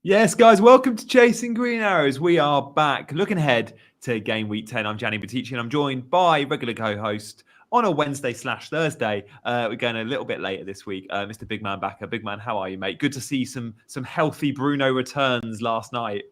Yes, guys, welcome to Chasing Green Arrows. We are back looking ahead to game week 10. I'm Gianni Battici and I'm joined by regular co-host on a Wednesday/Thursday. We're going a little bit later this week. Mr. Bigman Backer. Bigman, how are you, mate? Good to see some healthy Bruno returns last night.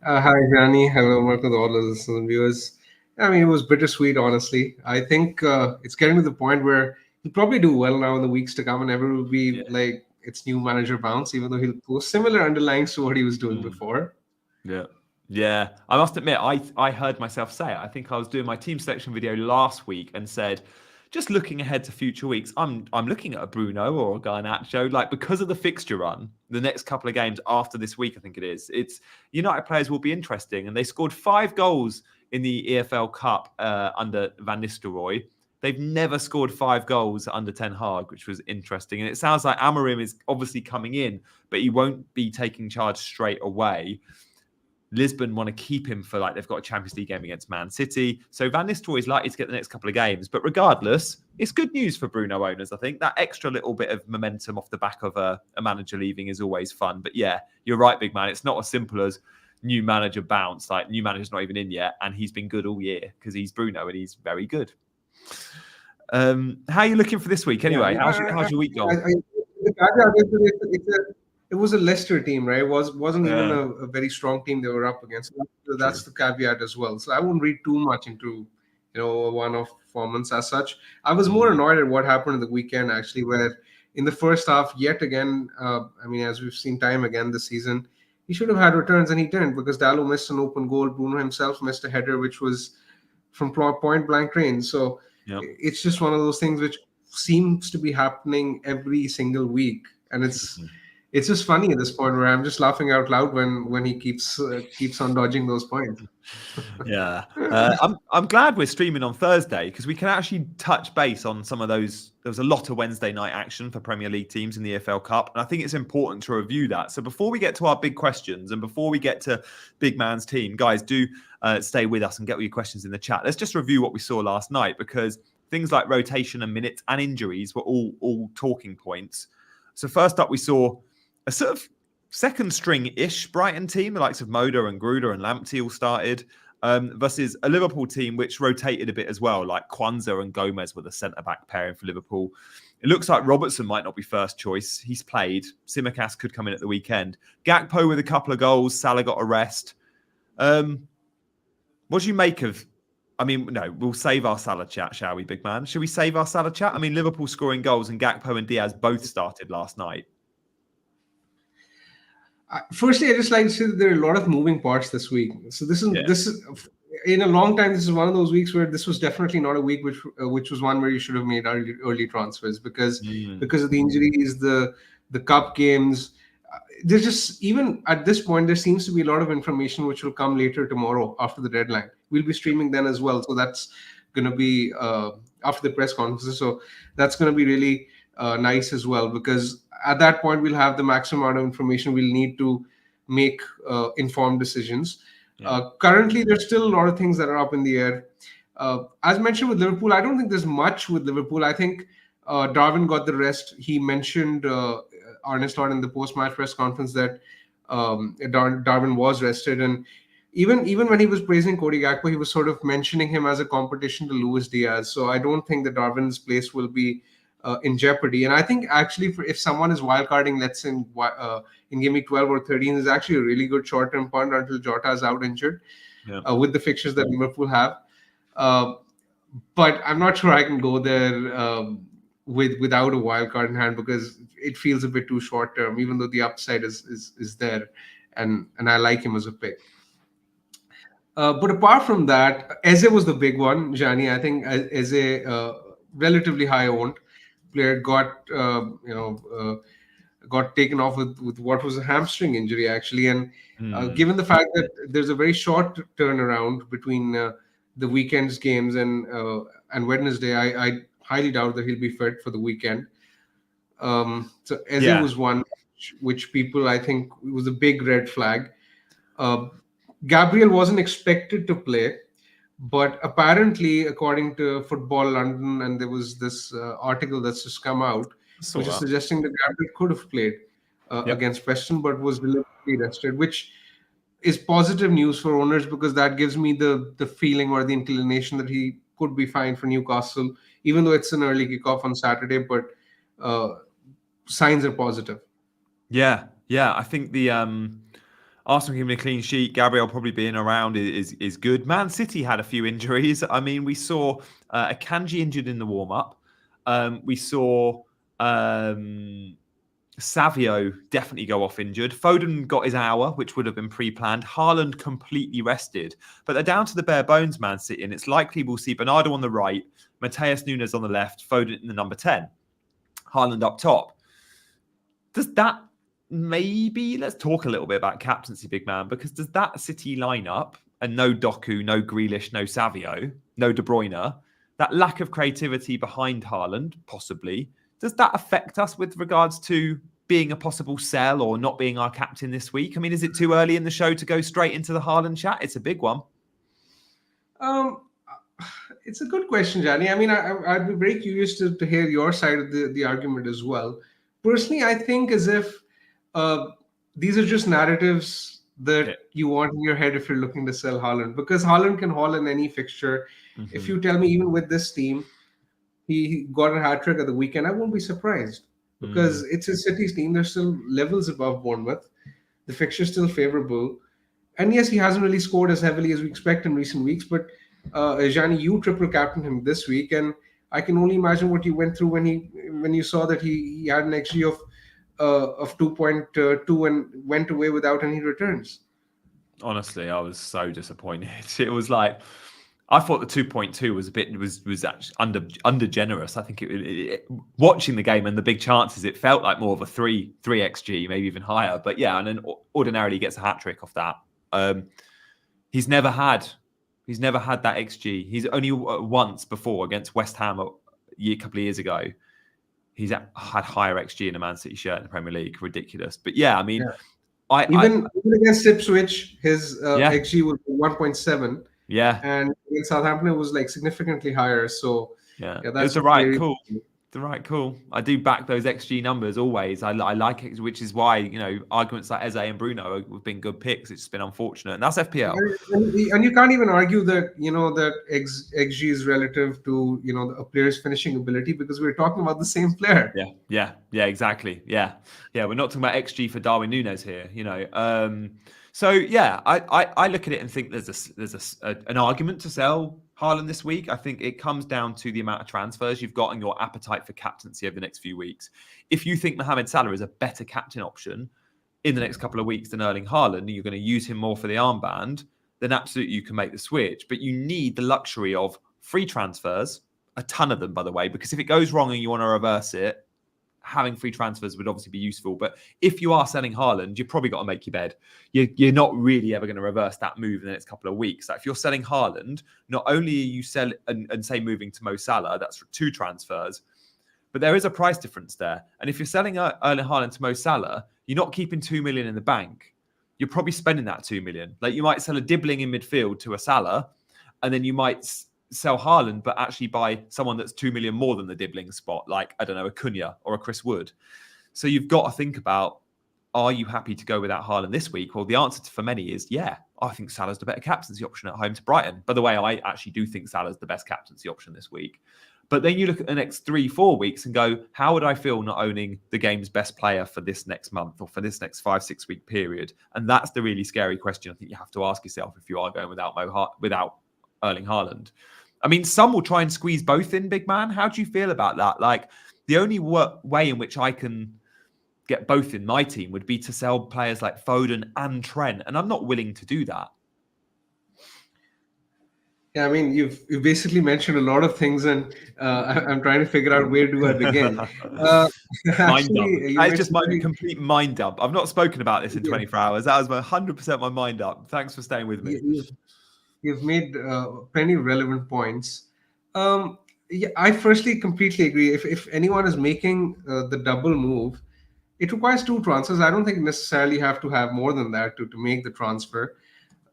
Hi, Gianni. Hello, Marco, all the listeners and viewers. I mean, it was bittersweet, honestly. I think it's getting to the point where he'll probably do well now in the weeks to come, and everyone will be Yeah. like, it's new manager bounce, even though he'll post similar underlines to what he was doing Mm. before. Yeah. I must admit, I heard myself say it. I think I was doing my team selection video last week and said, just looking ahead to future weeks, I'm looking at a Bruno or a Garnacho, like because of the fixture run, the next couple of games after this week, I think it is. It's United players will be interesting, and they scored 5 goals in the EFL Cup under Van Nistelrooy. They've never scored 5 goals under Ten Hag, which was interesting. And it sounds like Amorim is obviously coming in, but he won't be taking charge straight away. Lisbon want to keep him for they've got a Champions League game against Man City. So Van Nistelrooy is likely to get the next couple of games. But regardless, it's good news for Bruno owners, I think. That extra little bit of momentum off the back of a manager leaving is always fun. But yeah, you're right, big man. It's not as simple as new manager bounce. Like, new manager's not even in yet, and he's been good all year because he's Bruno and he's very good. How are you looking for this week anyway? How's your week gone? It was a Leicester team, right? It wasn't even a very strong team they were up against. So that's the caveat as well. So I won't read too much into a one-off performance as such. I was more annoyed at what happened in the weekend actually, where in the first half, yet again, I mean, as we've seen time again this season, he should have had returns and he didn't because Dallo missed an open goal. Bruno himself missed a header, which was from point blank range. So it's just one of those things which seems to be happening every single week, and it's just funny at this point where I'm just laughing out loud when he keeps on dodging those points. Yeah, I'm glad we're streaming on Thursday because we can actually touch base on some of those. There was a lot of Wednesday night action for Premier League teams in the EFL Cup, and I think it's important to review that. So before we get to our big questions and before we get to Big Man's team, guys, do stay with us and get all your questions in the chat. Let's just review what we saw last night because things like rotation and minutes and injuries were all talking points. So first up, we saw a sort of second string-ish Brighton team, the likes of Moda and Gruder and Lamptey all started, versus a Liverpool team which rotated a bit as well, like Kwanzaa and Gomez were the centre-back pairing for Liverpool. It looks like Robertson might not be first choice. He's played. Tsimikas could come in at the weekend. Gakpo with a couple of goals. Salah got a rest. What do you make of... I mean, no, we'll save our Salah chat, shall we, big man? Should we save our Salah chat? I mean, Liverpool scoring goals and Gakpo and Diaz both started last night. Firstly, I just like to say that there are a lot of moving parts this week. So this is in a long time. This is one of those weeks where this was definitely not a week which was one where you should have made early transfers because of the injuries, the cup games. There's just, even at this point, there seems to be a lot of information which will come later tomorrow after the deadline. We'll be streaming then as well, so that's going to be after the press conferences. So that's going to be really nice as well because at that point, we'll have the maximum amount of information we'll need to make informed decisions. Currently, there's still a lot of things that are up in the air. As mentioned with Liverpool, I don't think there's much with Liverpool. I think Darwin got the rest. He mentioned Arne Slot in the post-match press conference that Darwin was rested. And even when he was praising Cody Gakpo, he was sort of mentioning him as a competition to Luis Diaz. So I don't think that Darwin's place will be in jeopardy. And I think actually if someone is wildcarding, let's say in game week 12 or 13, is actually a really good short-term punt until Jota is out injured with the fixtures that Liverpool have. But I'm not sure I can go there without a wildcard in hand because it feels a bit too short-term, even though the upside is there. And I like him as a pick. But apart from that, Eze was the big one, Gianni. I think Eze, relatively high-owned player, got taken off with what was a hamstring injury actually, and given the fact that there's a very short turnaround between the weekend's games and Wednesday, I highly doubt that he'll be fit for the weekend. So Eze was one which people, I think, was a big red flag. Gabriel wasn't expected to play. But apparently, according to Football London, and there was this article that's just come out, which is suggesting that Gabriel could have played. Yep. against Preston, but was deliberately rested, which is positive news for owners because that gives me the feeling or the inclination that he could be fine for Newcastle, even though it's an early kickoff on Saturday. But uh, signs are positive. Yeah, yeah. I think the Arsenal giving a clean sheet, Gabriel probably being around is good. Man City had a few injuries. I mean, we saw Akanji injured in the warm up. We saw Savio definitely go off injured. Foden got his hour, which would have been pre-planned. Haaland completely rested. But they're down to the bare bones, Man City, and it's likely we'll see Bernardo on the right, Mateus Nunes on the left, Foden in the number 10, Haaland up top. Does that maybe, let's talk a little bit about captaincy, big man, because does that City lineup, and no Doku, no Grealish, no Savio, no De Bruyne, that lack of creativity behind Haaland, possibly, does that affect us with regards to being a possible sell or not being our captain this week? I mean, is it too early in the show to go straight into the Haaland chat? It's a big one. It's a good question, Johnny. I mean, I'd be very curious to hear your side of the argument as well. Personally, I think as if these are just narratives that you want in your head if you're looking to sell Haaland, because Haaland can haul in any fixture. Mm-hmm. If you tell me even with this team, he got a hat-trick at the weekend, I won't be surprised because it's a City's team. They're still levels above Bournemouth. The fixture's still favorable. And yes, he hasn't really scored as heavily as we expect in recent weeks, but Gianni, you triple captained him this week, and I can only imagine what you went through when you saw that he had an XG of 2.2 and went away without any returns. Honestly, I was so disappointed. It was like, I thought the 2.2 was a bit was actually under generous. I think watching the game and the big chances, it felt like more of a 3 XG, maybe even higher. But yeah, and then ordinarily gets a hat trick off that. He's never had that XG. He's only once before against West Ham a couple of years ago. He's had higher XG in a Man City shirt in the Premier League. Ridiculous. But yeah, I mean, even against Ipswich, his XG was 1.7. Yeah, and in Southampton it was like significantly higher. So that's the right call. The right call. I do back those XG numbers always. I like it, which is why arguments like Eze and Bruno have been good picks. It's just been unfortunate, and that's FPL. And you can't even argue that that XG is relative to a player's finishing ability, because we're talking about the same player. Yeah, exactly. Yeah. We're not talking about XG for Darwin Núñez here. So yeah, I look at it and think there's an argument to sell Haaland this week. I think it comes down to the amount of transfers you've got and your appetite for captaincy over the next few weeks. If you think Mohamed Salah is a better captain option in the next couple of weeks than Erling Haaland, and you're going to use him more for the armband, then absolutely you can make the switch. But you need the luxury of free transfers, a ton of them, by the way, because if it goes wrong and you want to reverse it, having free transfers would obviously be useful. But if you are selling Haaland, you've probably got to make your bed. You're not really ever going to reverse that move in the next couple of weeks. Like if you're selling Haaland, not only are you sell and say moving to Mo Salah, that's 2 transfers, but there is a price difference there. And if you're selling Erling Haaland to Mo Salah, you're not keeping 2 million in the bank. You're probably spending that 2 million. Like you might sell a Dibbling in midfield to a Salah, and then you might sell Haaland, but actually buy someone that's 2 million more than the Dibbling spot, like, I don't know, a Cunha or a Chris Wood. So you've got to think about, are you happy to go without Haaland this week? Well, the answer for many is, yeah, I think Salah's the better captaincy option at home to Brighton. By the way, I actually do think Salah's the best captaincy option this week. But then you look at the next 3-4 weeks and go, how would I feel not owning the game's best player for this next month or for this next 5-6 week period? And that's the really scary question I think you have to ask yourself if you are going without Erling Haaland. I mean, some will try and squeeze both in, big man. How do you feel about that? Like, the only way in which I can get both in my team would be to sell players like Foden and Trent, and I'm not willing to do that. Yeah, I mean, you've basically mentioned a lot of things, and I'm trying to figure out where do I begin. Mind dump. It's just my complete mind dump. I've not spoken about this in 24 hours. That was 100% my mind dump. Thanks for staying with me. You've made plenty of relevant points. I firstly completely agree. If anyone is making the double move, it requires 2 transfers. I don't think necessarily have to have more than that to make the transfer.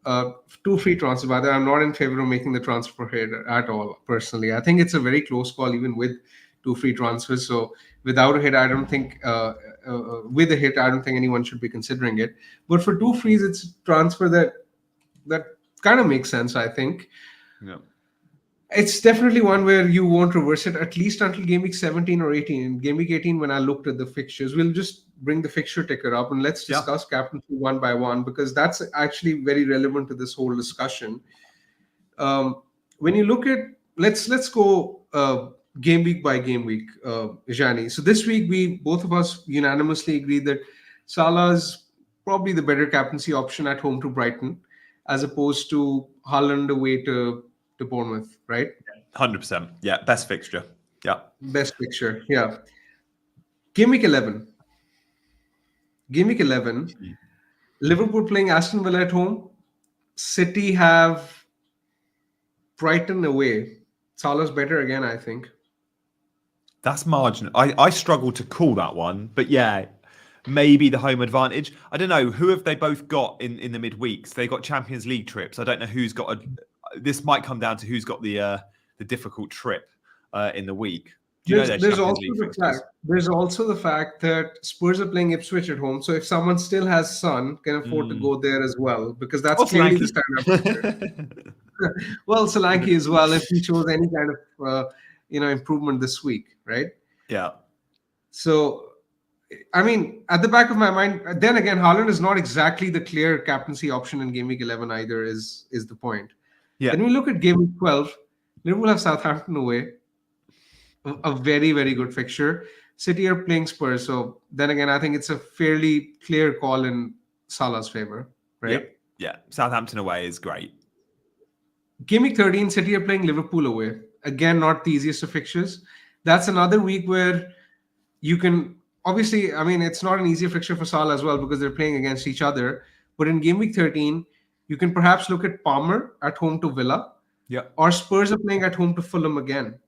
2 free transfers, by the way. I'm not in favor of making the transfer here at all, personally. I think it's a very close call, even with 2 free transfers. So Without a hit, I don't think. With a hit, I don't think anyone should be considering it. But for two frees, it's a transfer that kind of makes sense. I think Yeah. it's definitely one where you won't reverse it at least until game week 17 or 18. In game week 18, when I looked at the fixtures, we'll just bring the fixture ticker up and let's Yeah. discuss captaincy one by one because that's actually very relevant to this whole discussion. When you look at let's go game week by game week, Jani. So this week we both of us unanimously agreed that Salah's probably the better captaincy option at home to Brighton, as opposed to Haaland away to Bournemouth, right? 100%. Yeah, best fixture. Yeah. Best picture, yeah. Game week 11. Game week 11. Liverpool playing Aston Villa at home. City have Brighton away. Salah's better again, I think. That's marginal. I struggle to call that one, but yeah, maybe the home advantage. I don't know. Who have they both got in the midweeks? They got Champions League trips. I don't know who's got this might come down to who's got the difficult trip in the week. Do you know their Champions League fixtures? There's also the fact that Spurs are playing Ipswich at home. So if someone still has Son, can afford to go there as well, because that's clearly the standard fixture. Well, Solanke as well, if he shows any kind of improvement this week, right? Yeah. So, I mean, at the back of my mind, then again, Haaland is not exactly the clear captaincy option in game week 11 either. Is the point? Yeah. Then we look at game week 12. Liverpool have Southampton away. A very, very good fixture. City are playing Spurs. So then again, I think it's a fairly clear call in Salah's favor, right? Yeah. Southampton away is great. Game week 13, City are playing Liverpool away. Again, not the easiest of fixtures. That's another week where you can, obviously, I mean, it's not an easier fixture for Salah as well because they're playing against each other. But in game week 13, you can perhaps look at Palmer at home to Villa. Yeah. Or Spurs are playing at home to Fulham again.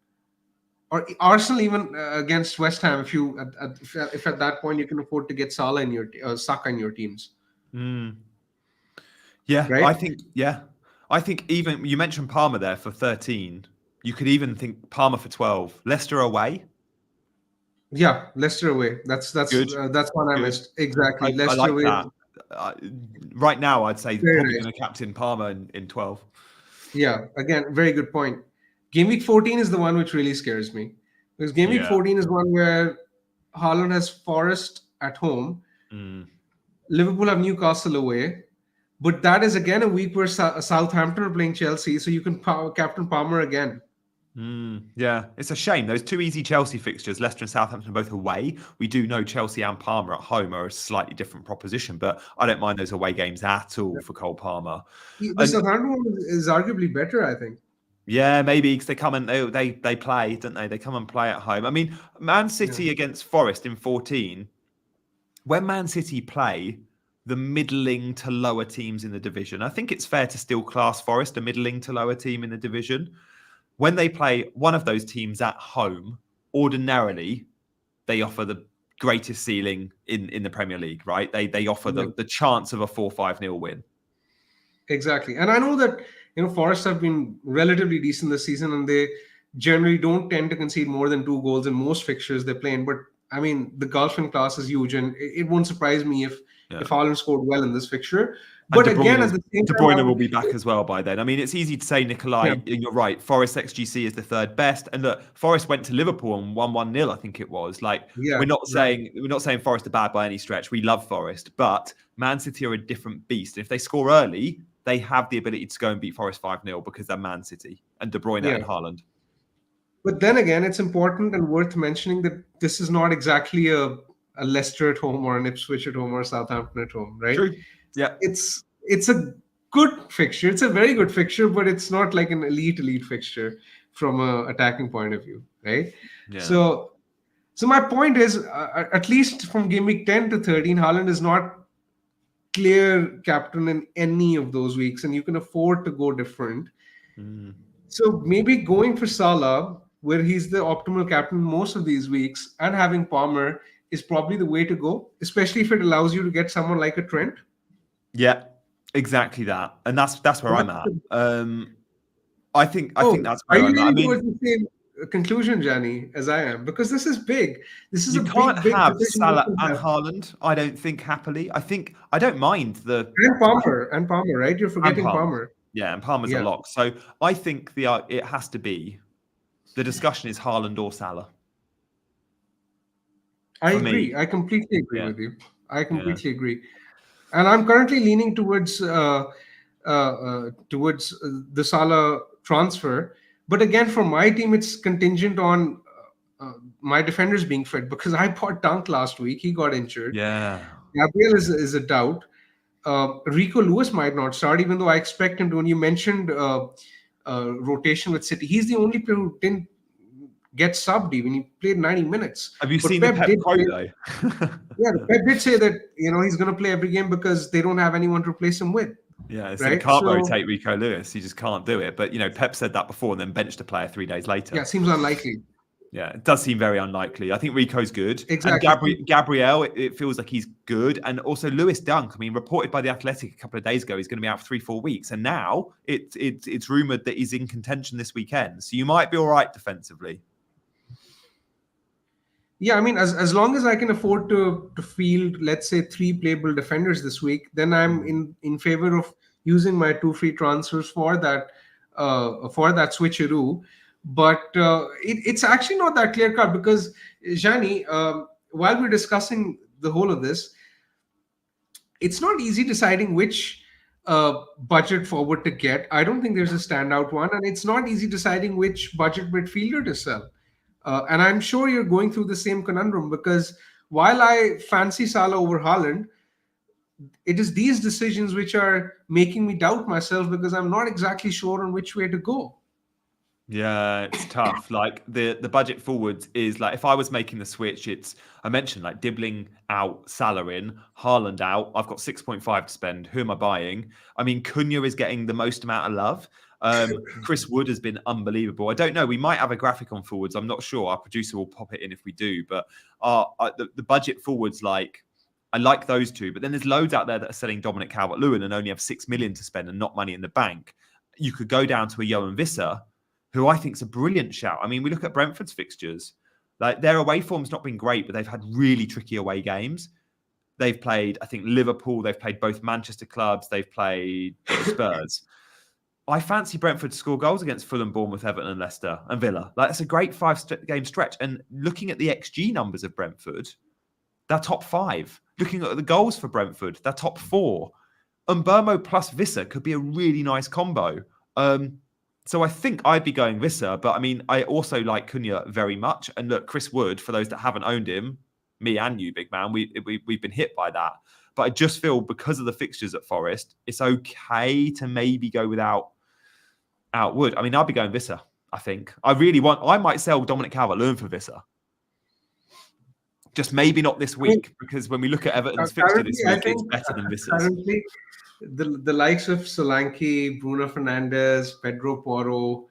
Or Arsenal even against West Ham, if at that point you can afford to get Salah in your Saka in your teams. Yeah, right? I think even you mentioned Palmer there for 13. You could even think Palmer for 12. Leicester away. Yeah, Leicester away. That's one I missed. Exactly. Leicester I like away. That. Right now, I'd say probably going to captain Palmer in 12. Yeah, again, very good point. Game week 14 is the one which really scares me. Because game week 14 is one where Haaland has Forest at home. Liverpool have Newcastle away. But that is again a week where Southampton are playing Chelsea. So you can captain Palmer again. Yeah, it's a shame. Those two easy Chelsea fixtures, Leicester and Southampton, are both away. We do know Chelsea and Palmer at home are a slightly different proposition, but I don't mind those away games at all for Cole Palmer. The Southampton one is arguably better, I think. Yeah, maybe because they come and they play, don't they? They come and play at home. I mean, Man City against Forest in 14. When Man City play the middling to lower teams in the division, I think it's fair to still class Forest a middling to lower team in the division. When they play one of those teams at home, ordinarily they offer the greatest ceiling in the Premier League, right? They offer the chance of a 4-5-0 win. Exactly. And I know that Forest have been relatively decent this season, and they generally don't tend to concede more than 2 goals in most fixtures they play in. But I mean, the gulf in class is huge, and it won't surprise me if Haaland scored well in this fixture. But again, at the same time, De Bruyne will be back as well by then. I mean, it's easy to say, Nikolai, and you're right. Forest XGC is the 3rd best, and look, Forest went to Liverpool and won 1-0. I think it was. We're not saying Forest are bad by any stretch. We love Forest, but Man City are a different beast. And if they score early, they have the ability to go and beat Forest 5-0 because they're Man City and De Bruyne and Haaland. But then again, it's important and worth mentioning that this is not exactly a Leicester at home or an Ipswich at home or Southampton at home, right? True. Yeah. It's a good fixture. It's a very good fixture, but it's not like an elite fixture from an attacking point of view, right? Yeah. So my point is, at least from game week 10 to 13, Haaland is not clear captain in any of those weeks, and you can afford to go different. So maybe going for Salah, where he's the optimal captain most of these weeks, and having Palmer is probably the way to go, especially if it allows you to get someone like a Trent. Yeah, exactly that, and that's where I'm at. I think that's where I'm at. I mean, conclusion, Johnny, as I am, because this is big. This is You a can't big have decision you Salah can and have. Haaland, I don't think, happily. I don't mind the And Palmer, right? You're and forgetting Palmer. Palmer. Yeah, and Palmer's a Yeah, lock. So I think it has to be, the discussion is Haaland or Salah I for agree. me. I completely agree Yeah, with you. I yeah, completely agree. And I'm currently leaning towards the Salah transfer. But again, for my team, it's contingent on my defenders being fit because I bought Dunk last week. He got injured. yeah. Gabriel is a doubt. Rico Lewis might not start, even though I expect him to. When you mentioned rotation with City, he's the only player who didn't get subbed even. He played 90 minutes. Have you But seen the Pep Pep did quote say, though? yeah, Pep did say that he's going to play every game because they don't have anyone to replace him with, Yeah, he said he right? can't So rotate Rico Lewis. He just can't do it. But Pep said that before and then benched a player 3 days later. yeah, seems unlikely. Yeah, it does seem very unlikely. I think Rico's good. And Exactly. Gabriel, it feels like he's good. And also Lewis Dunk, I mean, reported by The Athletic a couple of days ago, he's going to be out for 3-4 weeks. And now it's rumoured that he's in contention this weekend. So you might be all right defensively. Yeah, I mean, as long as I can afford to field, let's say, 3 playable defenders this week, then I'm in favor of using my 2 free transfers for that switcheroo. But it's actually not that clear cut because Jani, while we're discussing the whole of this, it's not easy deciding which budget forward to get. I don't think there's a standout one, and it's not easy deciding which budget midfielder to sell. And I'm sure you're going through the same conundrum because while I fancy Salah over Haaland, it is these decisions which are making me doubt myself because I'm not exactly sure on which way to go. Yeah, it's tough. Like the budget forwards is like if I was making the switch, I mentioned like Dibbling out, Salah in, Haaland out. I've got 6.5 to spend. Who am I buying? I mean, Cunha is getting the most amount of love. Chris Wood has been unbelievable. I don't know. We might have a graphic on forwards. I'm not sure. Our producer will pop it in if we do. But the budget forwards, like I like those two. But then there's loads out there that are selling Dominic Calvert-Lewin and only have 6 million to spend and not money in the bank. You could go down to a Johan Visser, who I think is a brilliant shout. I mean, we look at Brentford's fixtures. Like their away form's not been great, but they've had really tricky away games. They've played, I think, Liverpool. They've played both Manchester clubs. They've played Spurs. I fancy Brentford to score goals against Fulham, Bournemouth, Everton, and Leicester and Villa. Like, it's a great 5-game stretch. And looking at the XG numbers of Brentford, they're top 5. Looking at the goals for Brentford, they're top 4. Mbeumo plus Visser could be a really nice combo. So I think I'd be going Visser, but I mean, I also like Cunha very much. And look, Chris Wood, for those that haven't owned him, me and you, big man, we've been hit by that. But I just feel because of the fixtures at Forest, it's okay to maybe go without Wood. I mean, I'll be going Visser, I think. I might sell Dominic Calvert-Lewin for Visser. Just maybe not this week, because when we look at Everton's fixture this week, it's better than Visser's. Currently, the likes of Solanke, Bruno Fernandes, Pedro Porro,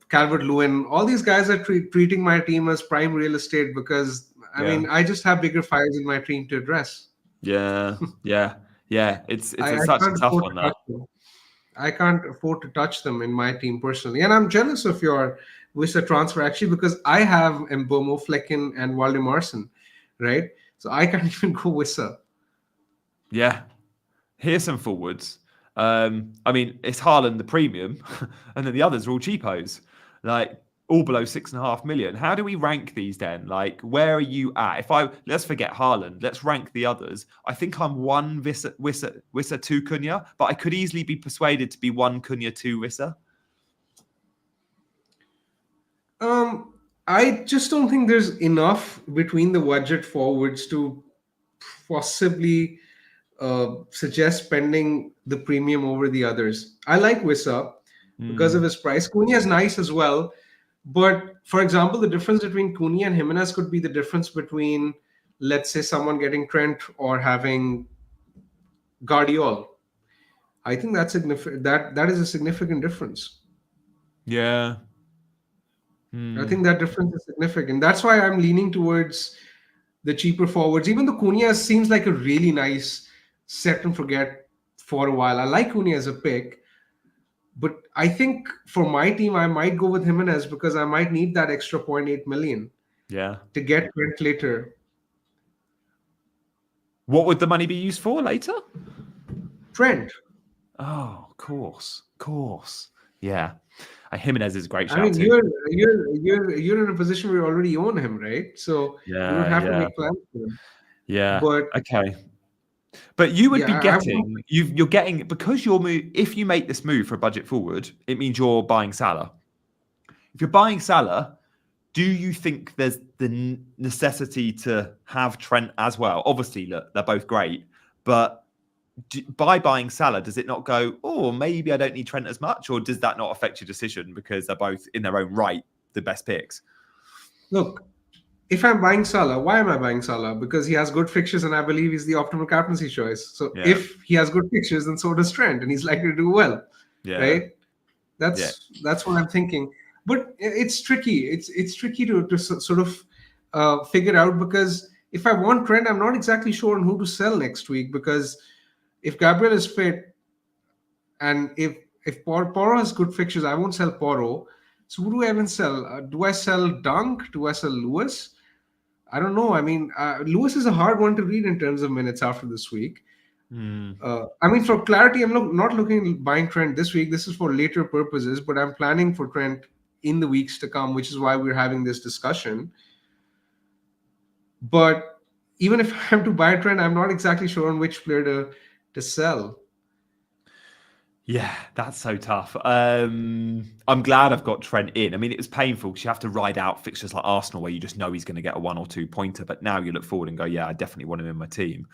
Calvert-Lewin, all these guys are treating my team as prime real estate because, I mean, I just have bigger fires in my team to address. Yeah. It's such a tough one, that. I can't afford to touch them in my team personally. And I'm jealous of your Visser transfer actually because I have Mbeumo, Flecken, and Waldemarson, right? So I can't even go Visser. Yeah. Here's some forwards. I mean, it's Haaland, the premium, and then the others are all cheapos, like all below 6.5 million. How do we rank these then? Like, where are you at? Let's forget Haaland, let's rank the others. I think I'm 1 Visser 2 Cunha, but I could easily be persuaded to be 1 Cunha 2 Visser. I just don't think there's enough between the budget forwards to possibly suggest spending the premium over the others. I like Visser because of his price. Cunha is nice as well. But for example, the difference between Cunha and Jimenez could be the difference between, let's say, someone getting Trent or having Guardiol. I think that's significant. That is a significant difference. Yeah. I think that difference is significant. That's why I'm leaning towards the cheaper forwards. Even though Cunha seems like a really nice set and forget for a while. I like Cunha as a pick. But I think for my team, I might go with Jimenez because I might need that extra 0.8 million Yeah. to get Trent later. What would the money be used for later? Trent. Oh, of course. Yeah. Jimenez is a great I shout mean, too. you're in a position where you already own him, right? So you don't have to Yeah. make plans for him. Yeah. But Okay. But you would be yeah, getting you're getting because if you make this move for a budget forward, it means you're buying Salah. If you're buying Salah, do you think there's the necessity to have Trent as well? Obviously, look, they're both great, but by buying Salah, does it not go, oh, maybe I don't need Trent as much, or does that not affect your decision because they're both in their own right the best picks? look, if I'm buying Salah, why am I buying Salah? Because he has good fixtures, and I believe he's the optimal captaincy choice. So Yeah, if he has good fixtures, then so does Trent, and he's likely to do well, yeah, right? yeah. That's what I'm thinking. But it's tricky. It's tricky to sort of figure out because if I want Trent, I'm not exactly sure on who to sell next week because if Gabriel is fit and if Poro has good fixtures, I won't sell Poro. So who do I even sell? Do I sell Dunk? Do I sell Lewis? I don't know. I mean, Lewis is a hard one to read in terms of minutes after this week. Hmm. I mean, for clarity, I'm not looking at buying Trent this week. This is for later purposes, but I'm planning for Trent in the weeks to come, which is why we're having this discussion. But even if I have to buy Trent, I'm not exactly sure on which player to sell. Yeah, that's so tough. I'm glad I've got Trent in. I mean, it was painful because you have to ride out fixtures like Arsenal where you just know he's going to get a 1 or 2 pointer. But now you look forward and go, yeah, I definitely want him in my team.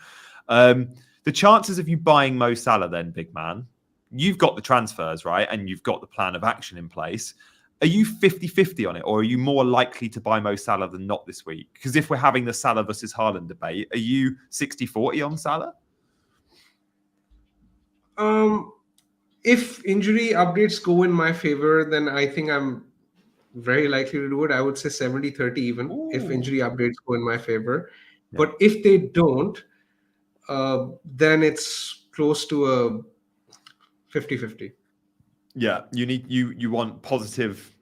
The chances of you buying Mo Salah then, big man, you've got the transfers, right? And you've got the plan of action in place. Are you 50-50 on it? Or are you more likely to buy Mo Salah than not this week? Because if we're having the Salah versus Haaland debate, are you 60-40 on Salah? If injury updates go in my favor, then I think I'm very likely to do it. I would say 70-30 even if Ooh. injury updates go in my favor. Yeah. But if they don't, then it's close to a 50-50. Yeah, you want positive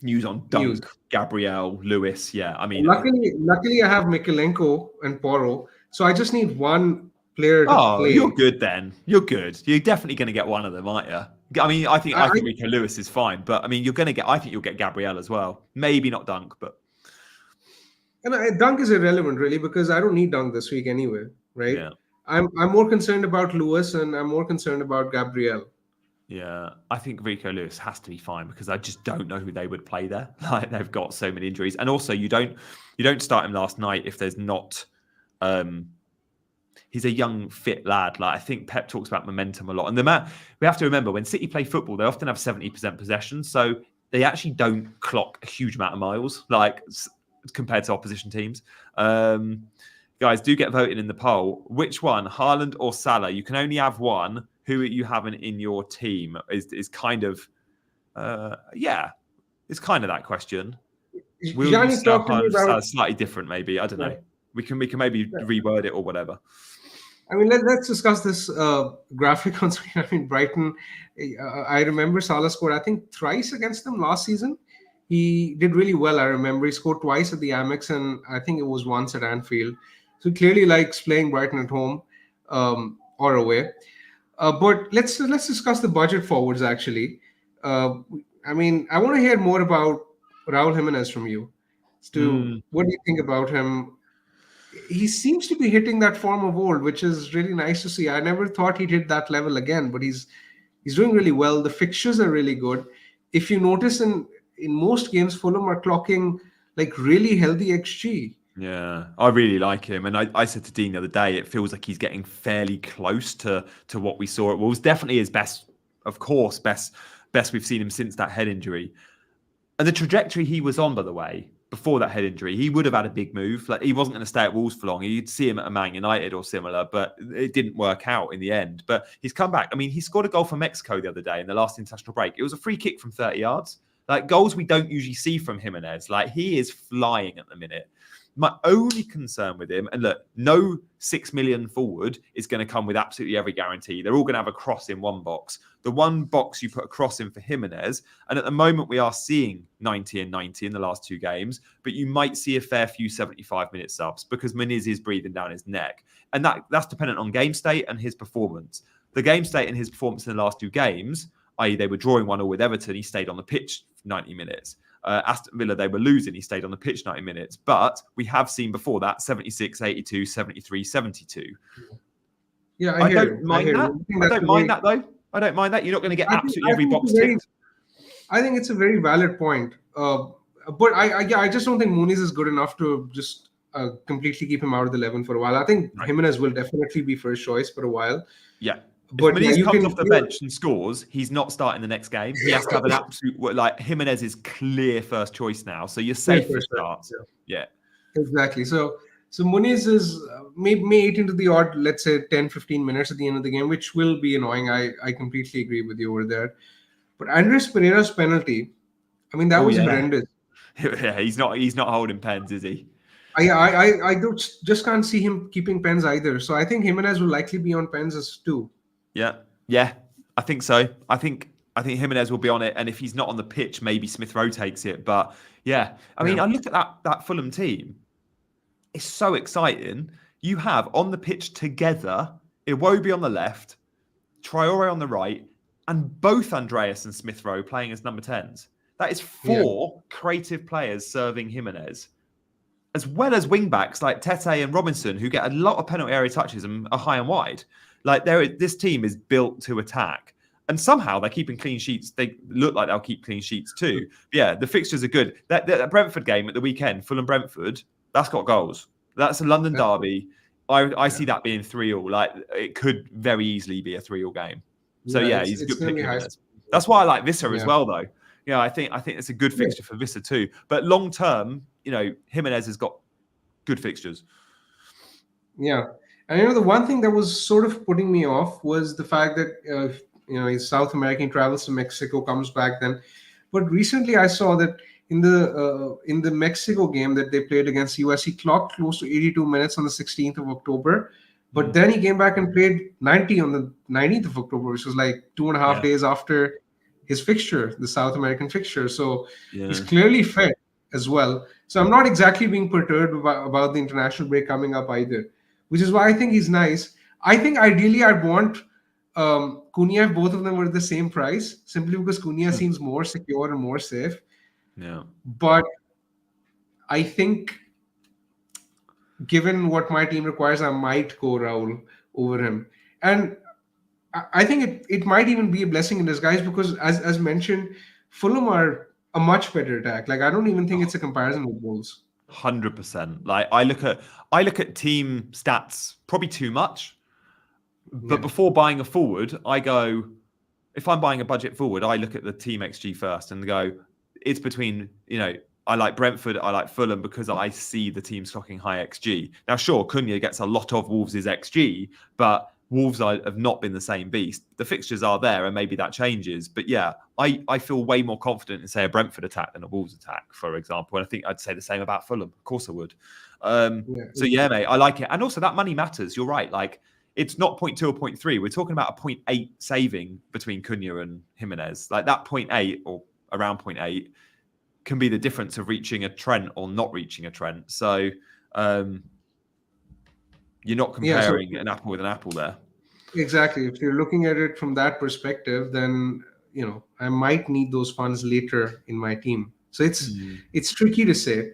news on News. Dunk, Gabriel, Lewis. Yeah, I mean, Luckily, I have Mikalenko and Poro, so I just need one player to you're play. good then. You're good. You're definitely going to get one of them, aren't you? I mean, I think I, Rico Lewis is fine, but I mean, you're going to get. I think you'll get Gabriel as well. Maybe not Dunk, but Dunk is irrelevant really because I don't need Dunk this week anyway, right? yeah, I'm more concerned about Lewis and I'm more concerned about Gabriel. yeah. I think Rico Lewis has to be fine because I just don't know who they would play there. Like they've got so many injuries, and also you don't start him last night if there's not. He's a young, fit lad. Like I think Pep talks about momentum a lot. And we have to remember when City play football, they often have 70% possession. So they actually don't clock a huge amount of miles, like compared to opposition teams. Guys, do get voted in the poll. Which one, Haaland or Salah? You can only have one. Who are you having in your team? Is kind of, it's kind of that question. Will you Gianni, sell talk to me Haaland for about. Salah? Slightly different, maybe. I don't know. Yeah. We can maybe reword it or whatever. I mean, let's discuss this graphic on screen. I mean, Brighton. I remember Salah scored, I think, thrice against them last season. He did really well. I remember he scored twice at the Amex, and I think it was once at Anfield. So he clearly likes playing Brighton at home or away. But let's discuss the budget forwards. Actually, I mean, I want to hear more about Raul Jimenez from you. What do you think about him? He seems to be hitting that form of old, which is really nice to see. I never thought he'd hit that level again, but he's doing really well. The fixtures are really good. If you notice in most games, Fulham are clocking like really healthy XG. Yeah, I really like him. And I said to Dean the other day, it feels like he's getting fairly close to what we saw at Wolves. Definitely his best, of course, best we've seen him since that head injury. And the trajectory he was on, by the way, before that head injury, he would have had a big move. Like he wasn't going to stay at Wolves for long. You'd see him at a Man United or similar, but it didn't work out in the end. But he's come back. I mean, he scored a goal for Mexico the other day in the last international break. It was a free kick from 30 yards. Like goals we don't usually see from Jimenez. Like he is flying at the minute. My only concern with him, and look, no 6 million forward is going to come with absolutely every guarantee. They're all going to have a cross in one box. The one box you put a cross in for Jimenez, and at the moment we are seeing 90 and 90 in the last 2 games, but you might see a fair few 75-minute subs because Muniz is breathing down his neck. And that's dependent on game state and his performance. The game state and his performance in the last 2 games, i.e. they were drawing 1-1 with Everton, he stayed on the pitch 90 minutes. Aston Villa, they were losing. He stayed on the pitch 90 minutes. But we have seen before that 76, 82, 73, 72. Yeah, I don't mind that. I don't mind that, though. I don't mind that. You're not going to get absolutely every box ticked. I think it's a very valid point. But I just don't think Muniz is good enough to just completely keep him out of the 11 for a while. I think Jimenez will definitely be first choice for a while. Yeah. But if Muniz comes off the bench and scores, he's not starting the next game. He has to have an absolute, like, Jimenez is clear first choice now. So you're safe for starts. Yeah. Exactly. So Muniz is may 8 into the odd, let's say 10, 15 minutes at the end of the game, which will be annoying. I completely agree with you over there. But Andres Pereira's penalty, I mean, that was horrendous. Yeah, he's not holding pens, is he? I just can't see him keeping pens either. So I think Jimenez will likely be on pens as too. Yeah, I think so. I think Jimenez will be on it, and if he's not on the pitch, maybe Smith Rowe takes it. But yeah, I mean, I look at that Fulham team. It's so exciting. You have on the pitch together Iwobi on the left, Traore on the right, and both Andreas and Smith Rowe playing as number 10s. That is 4 creative players serving Jimenez, as well as wing backs like Tete and Robinson, who get a lot of penalty area touches and are high and wide. Like this team is built to attack, and somehow they're keeping clean sheets. They look like they'll keep clean sheets too. But yeah, the fixtures are good. That Brentford game at the weekend, Fulham Brentford, that's got goals. That's a London derby. I see that being 3-3. Like it could very easily be a 3-3 game. So yeah, he's a good pick. That's why I like Visser as well, though. Yeah, I think it's a good fixture for Visser too. But long term, Jimenez has got good fixtures. Yeah. And the one thing that was sort of putting me off was the fact that his South American travels to Mexico, comes back then. But recently I saw that in the Mexico game that they played against US, he clocked close to 82 minutes on the 16th of October. But then he came back and played 90 on the 19th of October, which was like 2.5 days after his fixture, the South American fixture. So he's clearly fit as well. So I'm not exactly being perturbed about the international break coming up either, which is why I think he's nice. I think ideally I'd want Cunha if both of them were the same price, simply because Cunha seems more secure and more safe. Yeah. But I think given what my team requires, I might go Raul over him. And I think it might even be a blessing in disguise because, as mentioned, Fulham are a much better attack. Like I don't even think it's a comparison with Wolves. 100%. Like I look at team stats probably too much, but before buying a forward, I go. If I'm buying a budget forward, I look at the team XG first and go. It's between I like Brentford, I like Fulham because I see the team stocking high XG. Now, sure, Cunha gets a lot of Wolves' XG, but Wolves have not been the same beast. The fixtures are there, and maybe that changes. But yeah, I feel way more confident in, say, a Brentford attack than a Wolves attack, for example. And I think I'd say the same about Fulham. Of course I would. So yeah, mate, I like it. And also that money matters. You're right. Like it's not 0.2 or 0.3. We're talking about a 0.8 saving between Cunha and Jimenez. Like that 0.8 or around 0.8 can be the difference of reaching a Trent or not reaching a Trent. So you're not comparing an apple with an apple there. Exactly. If you're looking at it from that perspective, then I might need those funds later in my team. So it's tricky to say.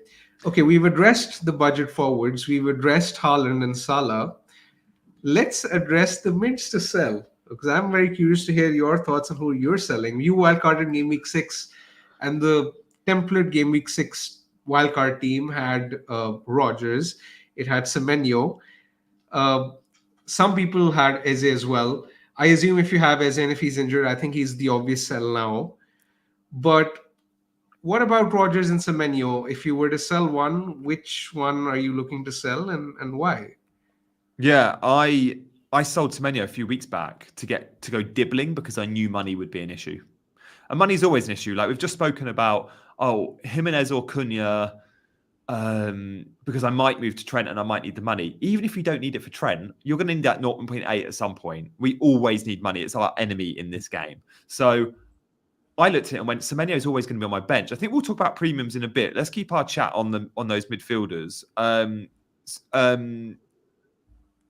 Okay, we've addressed the budget forwards. We've addressed Haaland and Salah. Let's address the mids to sell, because I'm very curious to hear your thoughts on who you're selling. You wildcarded Game Week 6, and the template Game Week 6 wildcard team had Rodgers. It had Semenyo. Some people had Eze as well. I assume if you have Eze and if he's injured, I think he's the obvious sell now. But what about Rodgers and Semenyo? If you were to sell one, which one are you looking to sell and why? Yeah, I sold Semenyo a few weeks back to go dibbling because I knew money would be an issue. And money's always an issue. Like we've just spoken about, Jimenez or Cunha, because I might move to Trent and I might need the money. Even if you don't need it for Trent, you're going to need that 0.8 at some point. We always need money. It's our enemy in this game. So I looked at it and went, Semenyo is always going to be on my bench. I think we'll talk about premiums in a bit. Let's keep our chat on those midfielders.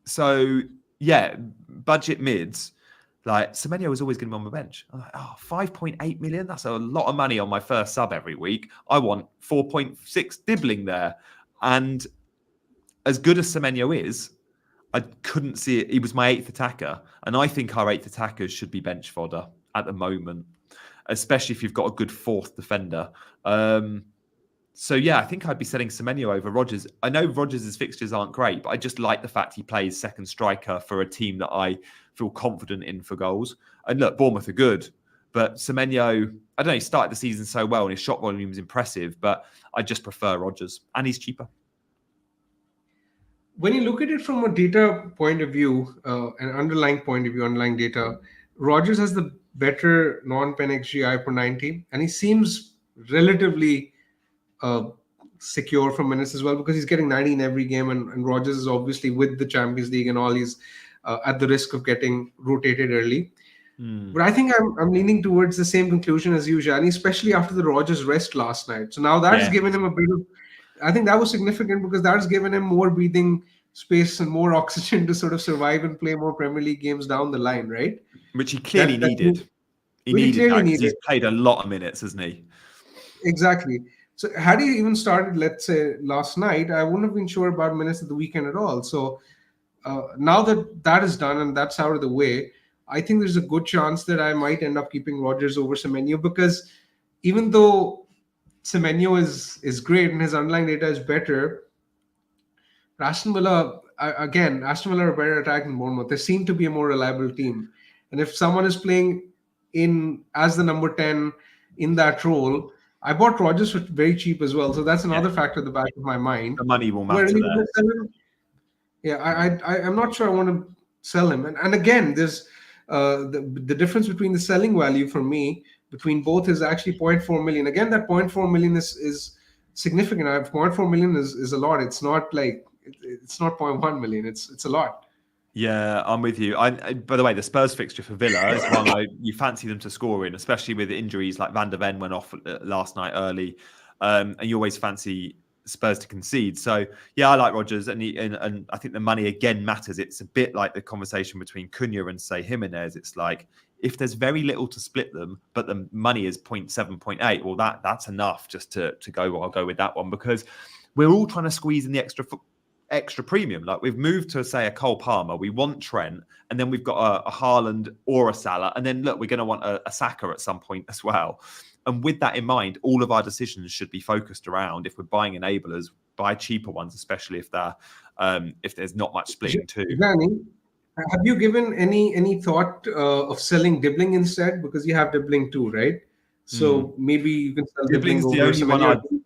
So yeah, budget mids. Like Semenyo is always going to be on my bench. I'm like, 5.8 million. That's a lot of money on my first sub every week. I want 4.6 dibbling there. And as good as Semenyo is, I couldn't see it. He was my 8th attacker. And I think our 8th attackers should be bench fodder at the moment, especially if you've got a good 4th defender. So yeah, I think I'd be selling Semenyo over Rodgers. I know Rodgers' fixtures aren't great, but I just like the fact he plays second striker for a team that I feel confident in for goals. And look, Bournemouth are good, but Semenyo, I don't know, he started the season so well and his shot volume is impressive, but I just prefer Rodgers and he's cheaper. When you look at it from a data point of view, an underlying point of view, underlying data, Rodgers has the better non-pen XGI per 90, and he seems relatively secure from minutes as well because he's getting 90 in every game, and Rodgers is obviously with the Champions League and all, he's at the risk of getting rotated early. But I think I'm leaning towards the same conclusion as you, Jani, especially after the Rodgers rest last night. So now that's given him a bit of, I think that was significant because that's given him more breathing space and more oxygen to sort of survive and play more Premier League games down the line, right? Which he clearly needed. He needed that because he's played a lot of minutes, hasn't he? Exactly. So had he even started, let's say, last night, I wouldn't have been sure about minutes at the weekend at all. So now that that is done and that's out of the way, I think there's a good chance that I might end up keeping Rodgers over Semenyo because even though Semenyo is great and his underlying data is better, Aston Villa are a better attack than Bournemouth. They seem to be a more reliable team. And if someone is playing in as the number 10 in that role, I bought Rodgers for very cheap as well. So that's another factor at the back of my mind. The money will matter there. Yeah, I'm not sure I want to sell him. And again, there's the difference between the selling value for me between both is actually 0.4 million. Again, that 0.4 million is significant. 0.4 million is a lot. It's not like it's not 0.1 million. It's a lot. Yeah, I'm with you. By the way, the Spurs fixture for Villa is one you fancy them to score in, especially with injuries like Van der Ven went off last night early, and you always fancy Spurs to concede. So yeah, I like Rodgers, and I think the money again matters. It's a bit like the conversation between Cunha and say Jimenez. It's like if there's very little to split them, but the money is 0.7, 0.8, well that's enough just to go. I'll go with that one because we're all trying to squeeze in the extra premium. Like we've moved to say a Cole Palmer, we want Trent, and then we've got a Haaland or a Salah, and then look, we're going to want a Saka at some point as well. And with that in mind, all of our decisions should be focused around if we're buying enablers, buy cheaper ones, especially if there's not much splitting too. Danny, have you given any thought of selling Dibbling instead? Because you have Dibbling too, right? So maybe you can sell Dibbling's Dibbling the over only one. Semenyo.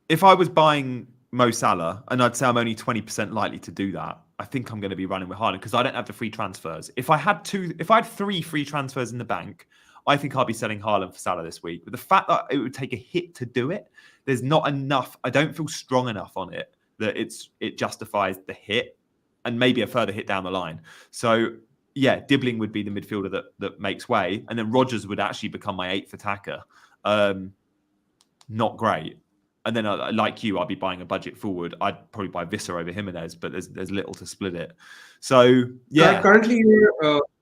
If I was buying Mo Salah, and I'd say I'm only 20% likely to do that, I think I'm going to be running with Haaland because I don't have the free transfers. If I had 3 free transfers in the bank, I think I'll be selling Haaland for Salah this week. But the fact that it would take a hit to do it, there's not enough. I don't feel strong enough on it that it justifies the hit and maybe a further hit down the line. So yeah, Dibbling would be the midfielder that makes way, and then Rodgers would actually become my 8th attacker. Not great. And then, like you, I'd be buying a budget forward. I'd probably buy Visser over Jimenez, but there's little to split it. So yeah, currently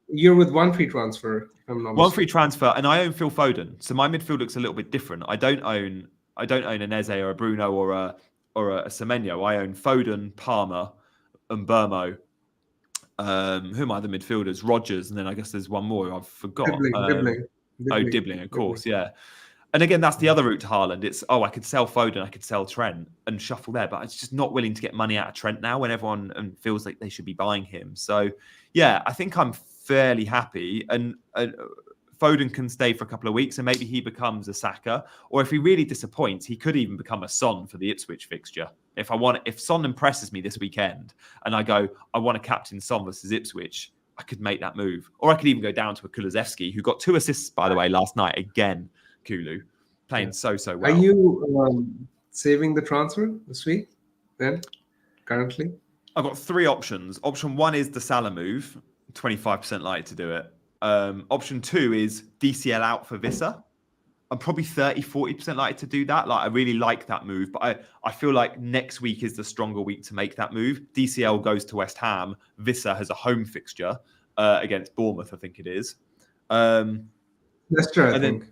you're with one free transfer. One free transfer, and I own Phil Foden. So my midfield looks a little bit different. I don't own an Eze or a Bruno or a Semenyo. I own Foden, Palmer, and Burmo. Who am I? The midfielders, Rodgers, and then I guess there's one more I've forgot. Dibbling, of course, yeah. And again, that's the other route to Haaland. It's, I could sell Foden, I could sell Trent and shuffle there, but I'm just not willing to get money out of Trent now when everyone feels like they should be buying him. So, yeah, I think I'm fairly happy. And Foden can stay for a couple of weeks and maybe he becomes a Saka. Or if he really disappoints, he could even become a Son for the Ipswich fixture. If Son impresses me this weekend and I go, I want to captain Son versus Ipswich, I could make that move. Or I could even go down to a Kulusevski, who got 2 assists, by the way, last night again. Kulu playing so well. Are you saving the transfer this week then, currently? I've got 3 options. Option 1 is the Salah move, 25% likely to do it. Option 2 is DCL out for Visser. I'm probably 40% likely to do that. Like, I really like that move, but I feel like next week is the stronger week to make that move. DCL goes to West Ham. Visser has a home fixture against Bournemouth, I think it is. Leicester, I think.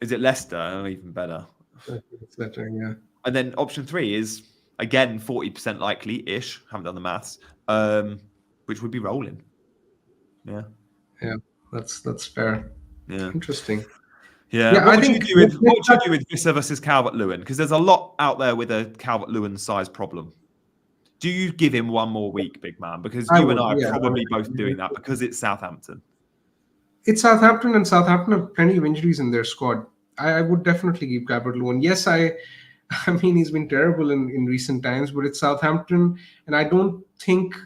Is it Leicester? Oh, even better. It's Leicester, yeah. And then option 3 is, again, 40% likely-ish. Haven't done the maths. Which would be rolling. Yeah. Yeah, that's fair. Yeah. Interesting. Yeah, what would you do with Visser versus Calvert-Lewin? Because there's a lot out there with a Calvert-Lewin size problem. Do you give him one more week, big man? Because you and I are probably both doing that because it's Southampton. It's Southampton, and Southampton have plenty of injuries in their squad. I would definitely give Calvert-Lewin. Yes, I mean, he's been terrible in recent times, but it's Southampton, and I don't think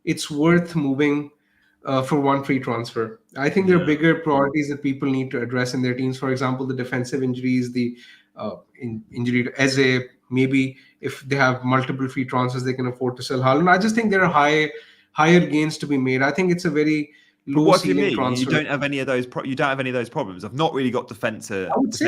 it's worth moving for one free transfer. I think there are bigger priorities that people need to address in their teams. For example, the defensive injuries, the injury to Eze. Maybe if they have multiple free transfers, they can afford to sell Haaland. I just think there are higher gains to be made. I think it's a very low ceiling transfer. You don't have any of those. You don't have any of those problems. I've not really got defender problems. I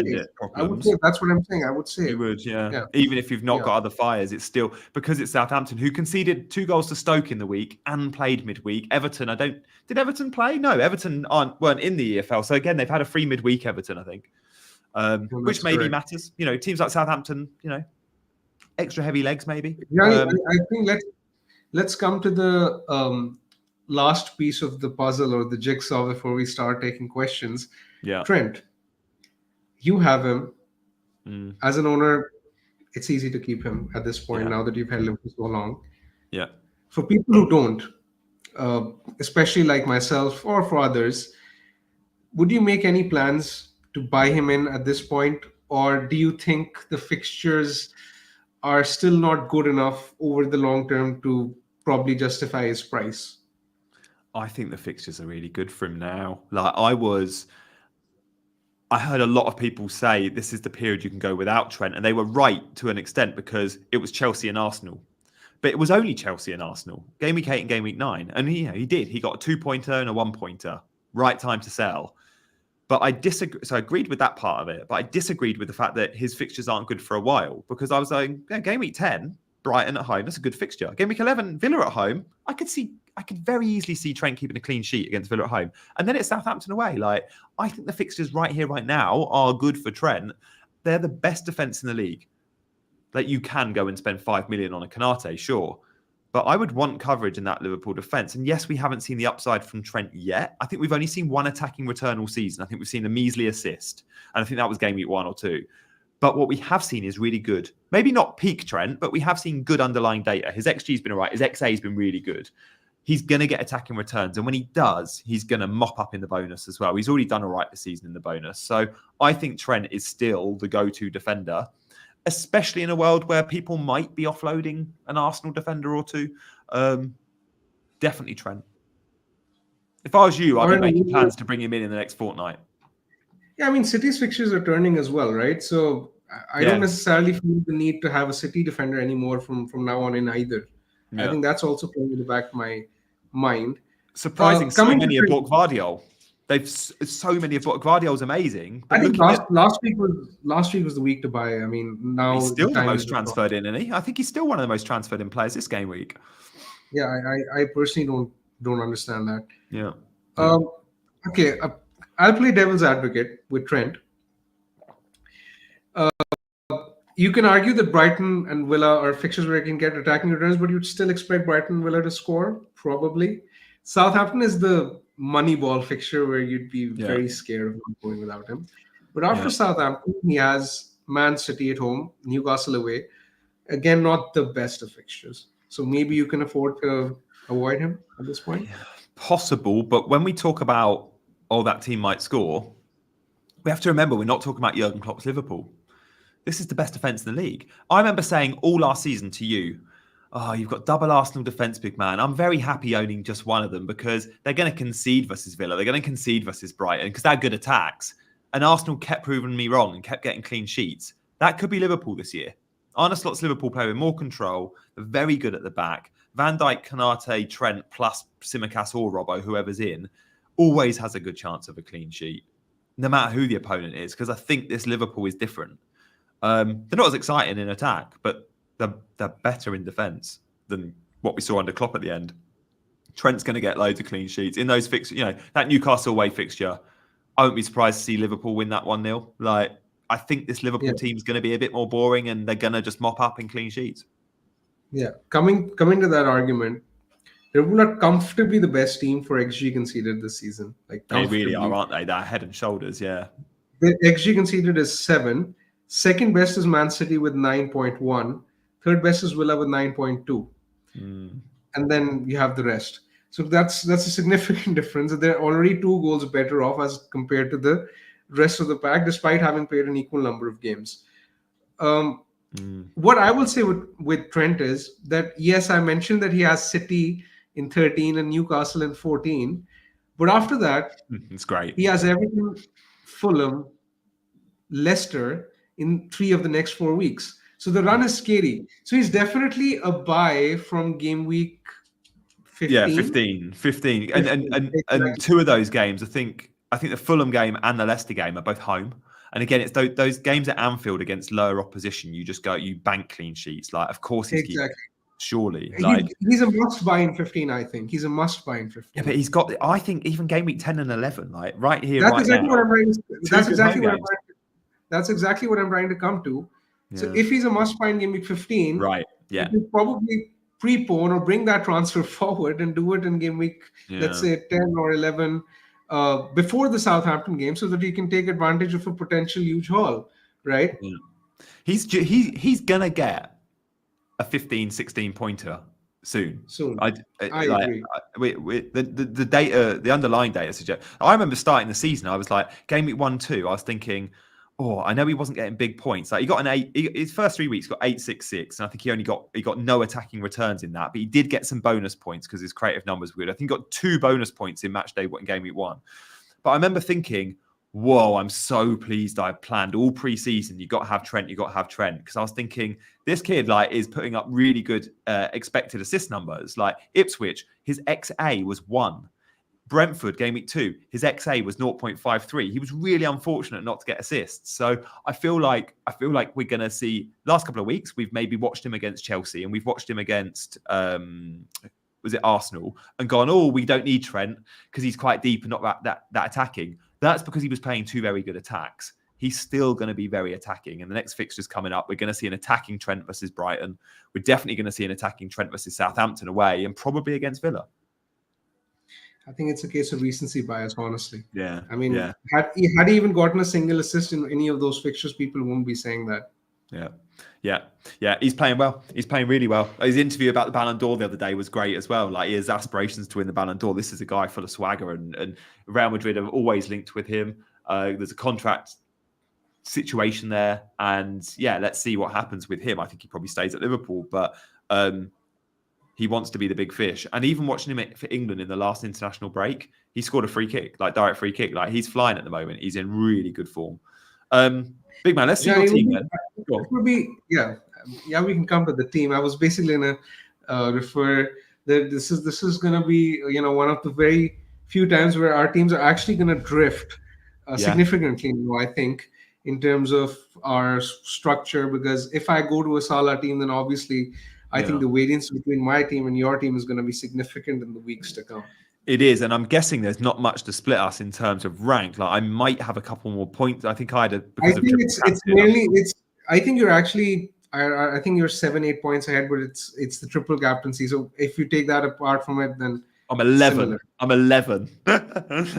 would say that's what I'm saying. I would say you would, yeah. Even if you've not got other fires, it's still because it's Southampton who conceded 2 goals to Stoke in the week and played midweek. Everton, did Everton play? No, Everton weren't in the EFL. So again, they've had a free midweek. Everton, I think, which maybe matters. You know, teams like Southampton, you know, extra heavy legs maybe. Yeah, I think let's come to the last piece of the puzzle or the jigsaw before we start taking questions. Yeah. Trent, you have him. As an owner, it's easy to keep him at this point now that you've held him for so long. Yeah. For people who don't, especially like myself or for others, would you make any plans to buy him in at this point? Or do you think the fixtures are still not good enough over the long term to probably justify his price? I think the fixtures are really good for him now. Like I heard a lot of people say this is the period you can go without Trent, and they were right to an extent because it was Chelsea and Arsenal. But it was only Chelsea and Arsenal, game week 8 and game week 9. And he did. He got a 2-pointer and a 1-pointer. Right time to sell. But I disagree. So I agreed with that part of it. But I disagreed with the fact that his fixtures aren't good for a while because I was like, game week 10, Brighton at home, that's a good fixture. Game week 11, Villa at home, I could very easily see Trent keeping a clean sheet against Villa at home. And then it's Southampton away. Like, I think the fixtures right here, right now are good for Trent. They're the best defence in the league. Like, you can go and spend 5 million on a Canate, sure. But I would want coverage in that Liverpool defence. And yes, we haven't seen the upside from Trent yet. I think we've only seen one attacking return all season. I think we've seen a measly assist. And I think that was game week 1 or 2. But what we have seen is really good. Maybe not peak Trent, but we have seen good underlying data. His XG has been all right. His XA has been really good. He's going to get attacking returns. And when he does, he's going to mop up in the bonus as well. He's already done all right this season in the bonus. So I think Trent is still the go-to defender, especially in a world where people might be offloading an Arsenal defender or two. Definitely Trent. If I was you, I'd be making plans to bring him in the next fortnight. Yeah, I mean, City's fixtures are turning as well, right? So I don't necessarily feel the need to have a City defender anymore from now on in either. Yeah. I think that's also playing in the back of my mind. Surprising, so many have bought Gvardiol. So many have bought Gvardiol's amazing. But I think last week was the week to buy. I mean, now he's still the most transferred in, isn't he? I think he's still one of the most transferred in players this game week. Yeah, I personally don't understand that. Yeah. Okay, I'll play devil's advocate with Trent. You can argue that Brighton and Villa are fixtures where you can get attacking returns, but you'd still expect Brighton and Villa to score, probably. Southampton is the money ball fixture where you'd be very scared of not going without him. But after Southampton, he has Man City at home, Newcastle away. Again, not the best of fixtures. So maybe you can afford to avoid him at this point. Possible, but when we talk about, that team might score, we have to remember we're not talking about Jurgen Klopp's Liverpool. This is the best defence in the league. I remember saying all last season to you, you've got double Arsenal defence, big man. I'm very happy owning just one of them because they're going to concede versus Villa. They're going to concede versus Brighton because they're good attacks. And Arsenal kept proving me wrong and kept getting clean sheets. That could be Liverpool this year. Arne Slot's Liverpool play with more control. They're very good at the back. Van Dijk, Konate, Trent, plus Tsimikas or Robbo, whoever's in, always has a good chance of a clean sheet, no matter who the opponent is, because I think this Liverpool is different. They're not as exciting in attack, but they're better in defence than what we saw under Klopp at the end. Trent's going to get loads of clean sheets in those fixtures. You know, that Newcastle away fixture, I won't be surprised to see Liverpool win that 1-0. Like, I think this Liverpool team's going to be a bit more boring and they're going to just mop up in clean sheets. Yeah. Coming to that argument, Liverpool are comfortably the best team for XG conceded this season. Like, they really are, aren't they? They're head and shoulders, yeah. The XG conceded is 7. Second best is Man City with 9.1. Third best is Villa with 9.2. And then you have the rest. So that's a significant difference. They're already 2 goals better off as compared to the rest of the pack, despite having played an equal number of games. What I will say with Trent is that, yes, I mentioned that he has City in 13 and Newcastle in 14. But after that, it's great. He has Everton, Fulham, Leicester in 3 of the next 4 weeks. So the run is scary. So he's definitely a buy from game week 15. Yeah, 15. And 2 of those games, I think the Fulham game and the Leicester game are both home. And again, it's those games at Anfield against lower opposition. You just you bank clean sheets. Like, of course, he's surely. He's a must buy in 15. I think he's a must buy in 15. Yeah, but he's got. I think even game week 10 and 11, like right here, That's right exactly now. What I'm trying to, that's exactly what I'm. That's exactly what I'm trying to come to. Yeah. So if he's a must buy in game week 15, right? Yeah, you probably prepone or bring that transfer forward and do it in game week, let's say 10 or 11. Before the Southampton game, so that he can take advantage of a potential huge haul, right? Yeah. He's gonna get a 15-16 pointer soon. I agree. The data, the underlying data suggests. I remember starting the season, I was like, game week 1-2, I was thinking, I know he wasn't getting big points. Like, he got an 8. His first 3 weeks got 866, and I think he got no attacking returns in that, but he did get some bonus points because his creative numbers were good. I think he got 2 bonus points in match day in game week 1. But I remember thinking, whoa, I'm so pleased I planned all pre-season. You got to have Trent. Because I was thinking, this kid is putting up really good expected assist numbers. Like Ipswich, his XA was 1. Brentford, game week 2, his XA was 0.53. He was really unfortunate not to get assists. So I feel like we're going to see, last couple of weeks, we've maybe watched him against Chelsea and we've watched him against, was it Arsenal, and gone, we don't need Trent because he's quite deep and not that attacking. That's because he was playing 2 very good attacks. He's still going to be very attacking. And the next fixture's coming up. We're going to see an attacking Trent versus Brighton. We're definitely going to see an attacking Trent versus Southampton away and probably against Villa. I think it's a case of recency bias, honestly. Yeah. I mean, had he even gotten a single assist in any of those fixtures, people won't be saying that. Yeah. He's playing well. He's playing really well. His interview about the Ballon d'Or the other day was great as well. Like, he has aspirations to win the Ballon d'Or. This is a guy full of swagger, and Real Madrid have always linked with him. There's a contract situation there, and let's see what happens with him. I think he probably stays at Liverpool, but he wants to be the big fish. And even watching him for England in the last international break, he scored a free kick, direct free kick. Like, he's flying at the moment. He's in really good form. Big man, let's see your team then. We can come to the team. I was basically going to refer that this is going to be one of the very few times where our teams are actually going to drift significantly. I think in terms of our structure, because if I go to a Salah team, then obviously I think the variance between my team and your team is going to be significant in the weeks to come. It is, and I'm guessing there's not much to split us in terms of rank. Like, I might have a couple more points. I think I had I think you're actually. I think you're 7-8 points ahead, but it's the triple captaincy. So if you take that apart from it, then I'm 11. Similar. I'm 11.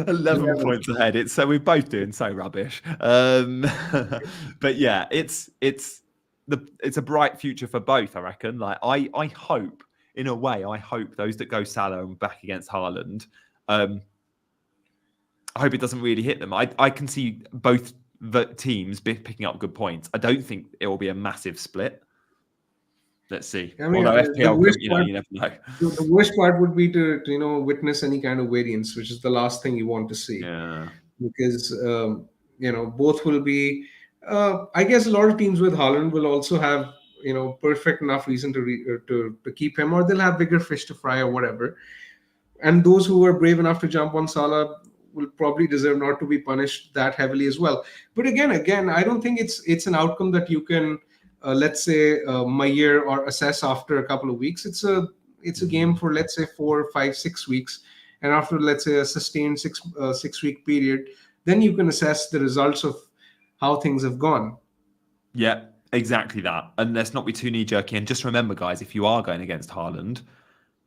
11 points ahead. So we're both doing so rubbish. But yeah, it's a bright future for both, I reckon. Like, I hope, in a way, those that go Salah and back against Haaland, I hope it doesn't really hit them. I can see both the teams picking up good points. I don't think it will be a massive split. Let's see. I mean, you never know. The worst part would be to witness any kind of variance, which is the last thing you want to see. Yeah. Because both will be I guess a lot of teams with Haaland will also have perfect enough reason to keep him, or they'll have bigger fish to fry or whatever. And those who were brave enough to jump on Salah will probably deserve not to be punished that heavily as well. But again, I don't think it's an outcome that you can, let's say, measure or assess after a couple of weeks. It's a game for, let's say, 4, 5, 6 weeks, and after, let's say, a sustained 6 week period, then you can assess the results of how things have gone. Yeah, exactly that. And let's not be too knee-jerky. And just remember, guys, if you are going against Haaland,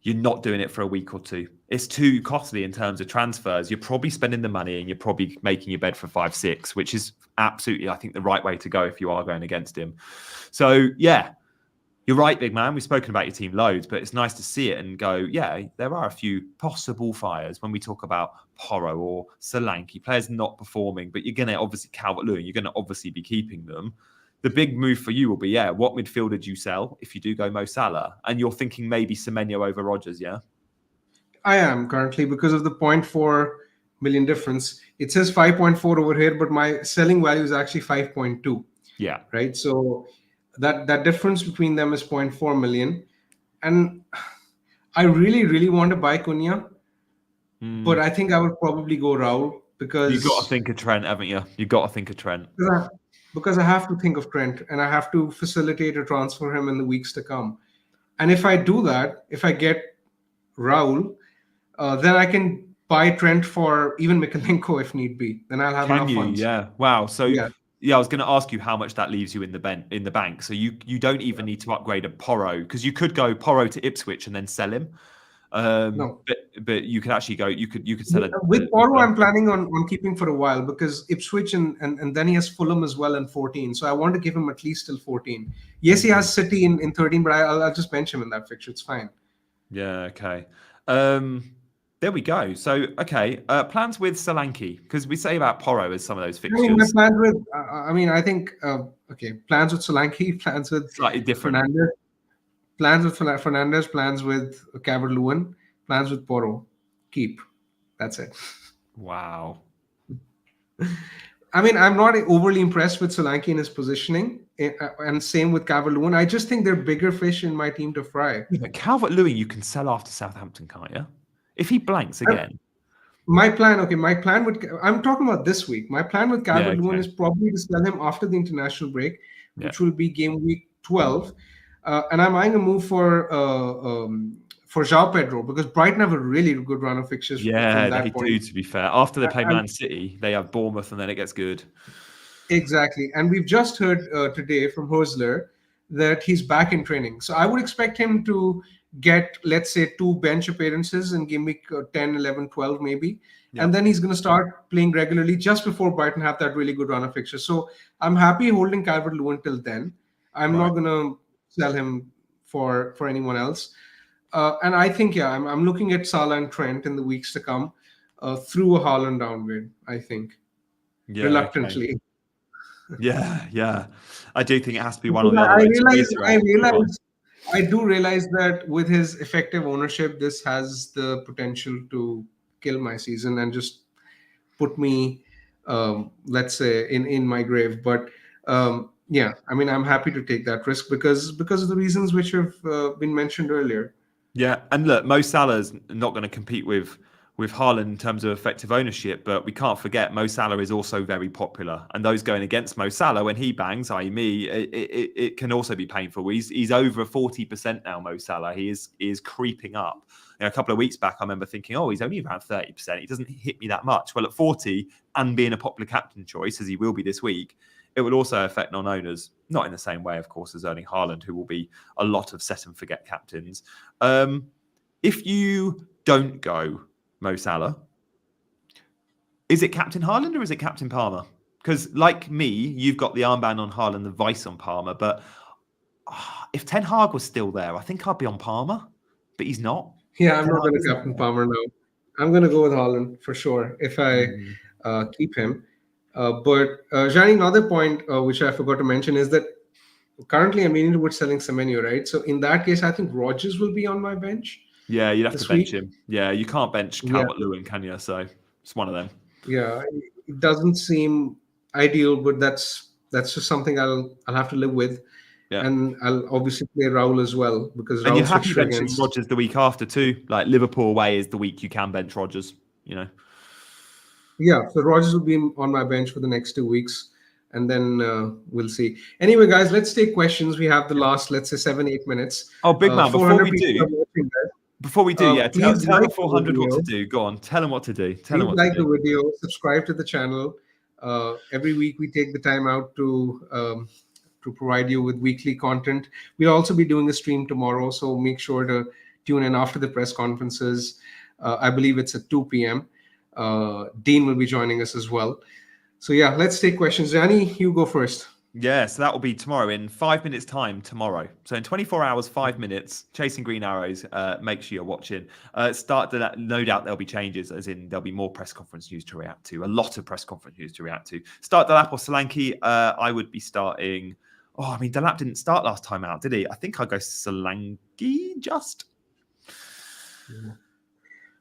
you're not doing it for a week or two. It's too costly in terms of transfers. You're probably spending the money and you're probably making your bed for 5-6, which is absolutely, I think, the right way to go if you are going against him. So, yeah, you're right, big man. We've spoken about your team loads, but it's nice to see it and go, yeah, there are a few possible fires when we talk about Porro or Solanke, players not performing, but you're going to obviously, Calvert-Lewin, you're going to obviously be keeping them. The big move for you will be, what midfield did you sell if you do go Mo Salah? And you're thinking maybe Semenyo over Rodgers, yeah? I am currently, because of the 0.4 million difference. It says 5.4 over here, but my selling value is actually 5.2. Yeah. Right. So that difference between them is 0.4 million. And I really want to buy Cunha, but I think I would probably go Raul because You've got to think of Trent, haven't you? You've got to think of Trent. Because I have to think of Trent and I have to facilitate a transfer him in the weeks to come. And if I do that, if I get Raul, then I can buy Trent for even Mikalenko if need be. Then I'll have enough funds. Yeah. Wow. So yeah, I was going to ask you how much that leaves you in the bank. So you don't even need to upgrade a Porro, because you could go Porro to Ipswich and then sell him. No, but you could actually go. You could sell it with Porro. I'm planning on keeping for a while because Ipswich and then he has Fulham as well in 14. So I want to give him at least till 14. Yes, he has City in 13, but I'll just bench him in that fixture. It's fine. Yeah. Okay. There we go. So, okay, plans with Solanke, because we say about Porro as some of those fixtures. I mean, my plans with, I think, plans with Solanke, plans with slightly different. Fernandez, plans with Fernandez, plans with Calvert-Lewin, plans with Porro. Keep. That's it. Wow. I mean, I'm not overly impressed with Solanke in his positioning, and same with Calvert-Lewin. I just think they're bigger fish in my team to fry. Yeah, but Calvert-Lewin, you can sell after Southampton, can't you? If he blanks again. My plan with, I'm talking about this week. My plan with Calvert-Lewin is probably to sell him after the international break, which will be game week 12. And I'm eyeing a move for João Pedro, because Brighton have a really good run of fixtures. Yeah, they do, to be fair. After they play Man City, they have Bournemouth and then it gets good. Exactly. And we've just heard today from Hosler that he's back in training. So I would expect him to get, let's say, 2 bench appearances in game week 10, 11, 12 maybe. And then he's going to start playing regularly just before Brighton have that really good run of fixtures. So I'm happy holding Calvert-Lewin till then. I'm not going to sell him for anyone else. And I think, I'm looking at Salah and Trent in the weeks to come through a Haaland downgrade, I think. Reluctantly. Okay. Yeah. I do think it has to be one or the other. I do realize that with his effective ownership, this has the potential to kill my season and just put me, let's say, in my grave. But I mean, I'm happy to take that risk because of the reasons which have been mentioned earlier. Yeah, and look, Mo Salah's not going to compete with Haaland in terms of effective ownership, but we can't forget Mo Salah is also very popular, and those going against Mo Salah when he bangs, i.e. me, it can also be painful. He's over 40% now, Mo Salah. He is creeping up. A couple of weeks back, I remember thinking, he's only around 30%. He doesn't hit me that much. Well, at 40 and being a popular captain choice, as he will be this week, it will also affect non-owners, not in the same way, of course, as Erling Haaland, who will be a lot of set and forget captains. If you don't go Mo Salah, is it Captain Haaland or is it Captain Palmer? Because like me, you've got the armband on Haaland, the vice on Palmer. But if Ten Hag was still there, I think I'd be on Palmer, but he's not. Yeah, I'm not going to Captain Palmer now. I'm going to go with Haaland for sure if I keep him. But Jani, another point which I forgot to mention is that currently I'm leaning towards selling Semenyo, right? So in that case, I think Rodgers will be on my bench. Yeah, you'd have to bench him. Yeah, you can't bench Calvert-Lewin, can you? So it's one of them. Yeah, it doesn't seem ideal, but that's that's just something I'll have to live with. Yeah. And I'll obviously play Raul as well, because And you're Raul's happy fixture benching against. Rodgers the week after too. Like Liverpool away is the week you can bench Rodgers. Yeah, so Rogers will be on my bench for the next 2 weeks, and then we'll see. Anyway, guys, let's take questions. We have the last, let's say, 7-8 minutes. Oh, big man! 400 people are watching, Yeah, please tell the like the 400 what to video. do. Go on, tell them what to do. Tell them Please what to like the do. video, subscribe to the channel. Every week we take the time out to provide you with weekly content. We'll also be doing a stream tomorrow, so make sure to tune in after the press conferences. I believe it's at 2 p.m. Dean will be joining us as well. So yeah, let's take questions. Danny, you go first. Yeah, so that will be tomorrow in 5 minutes' time. Tomorrow, so in 24 hours, 5 minutes, chasing green arrows. Make sure you're watching. No doubt there'll be changes, as in there'll be more press conference news to react to. A lot of press conference news to react to. Start Delap or Solanke. I would be starting. Oh, I mean, Delap didn't start last time out, did he? I think I'll go Solanke just.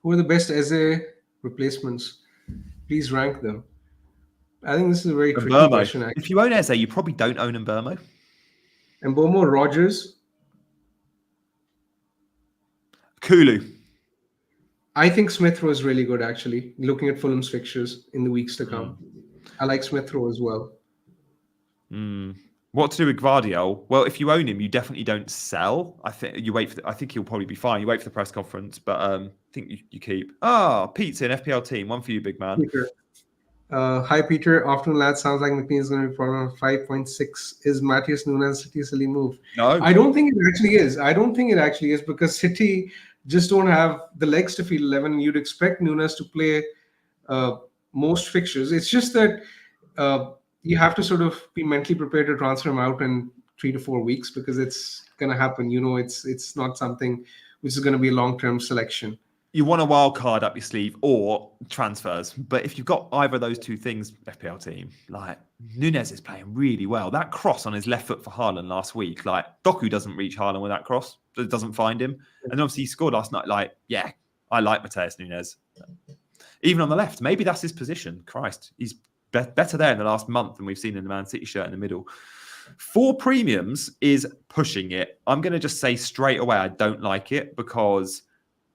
Who are the best Eze replacements? Please rank them. I think this is a very tricky question. Actually. If you own Eze, you probably don't own Mbermo. Mbomo, Rogers. Kulu. I think Smith Rowe is really good, actually, looking at Fulham's fixtures in the weeks to come. I like Smith Rowe as well. What to do with Gvardiol? Well, if you own him, you definitely don't sell. I think you wait for. I think he'll probably be fine. You wait for the press conference, but I think you keep. Pete's in FPL team. One for you, big man. Peter. Hi, Peter. Afternoon, lads. Sounds like McNeil is going to be problem 5.6. Is Matthias Nunes City's silly move? No. I don't think it actually is. I don't think it actually is, because City just don't have the legs to field 11. You'd expect Nunes to play most fixtures. It's just that you have to sort of be mentally prepared to transfer him out in 3 to 4 weeks, because it's going to happen. It's not something which is going to be a long-term selection. You want a wild card up your sleeve or transfers. But if you've got either of those two things, FPL team, like Nunes is playing really well. That cross on his left foot for Haaland last week, like Doku doesn't reach Haaland with that cross. It doesn't find him. And obviously he scored last night. Like, yeah, I like Matheus Nunes. Even on the left, maybe that's his position. Christ, he's better there in the last month than we've seen in the Man City shirt in the middle. 4 premiums is pushing it. I'm going to just say straight away, I don't like it, because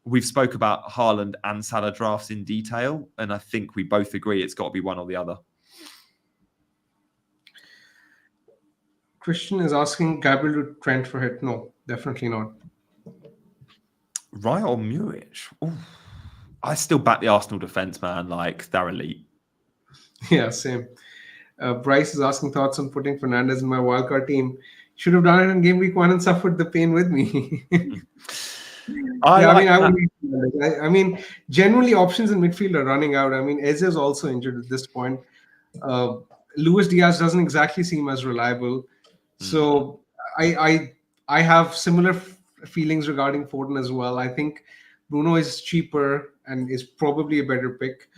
we've spoke about Haaland and Salah drafts in detail, and I think we both agree it's got to be one or the other. Christian is asking Gabriel to Trent for hit. No, definitely not. Raya or Muric? Ooh. I still back the Arsenal defence, man. Like, they're elite. Yeah, same. Bryce is asking thoughts on putting Fernandes in my wildcard team. Should have done it in game week 1 and suffered the pain with me. I mean, generally options in midfield are running out. I mean, Eze is also injured at this point. Luis Diaz doesn't exactly seem as reliable. So I have similar feelings regarding Foden as well. I think Bruno is cheaper and is probably a better pick.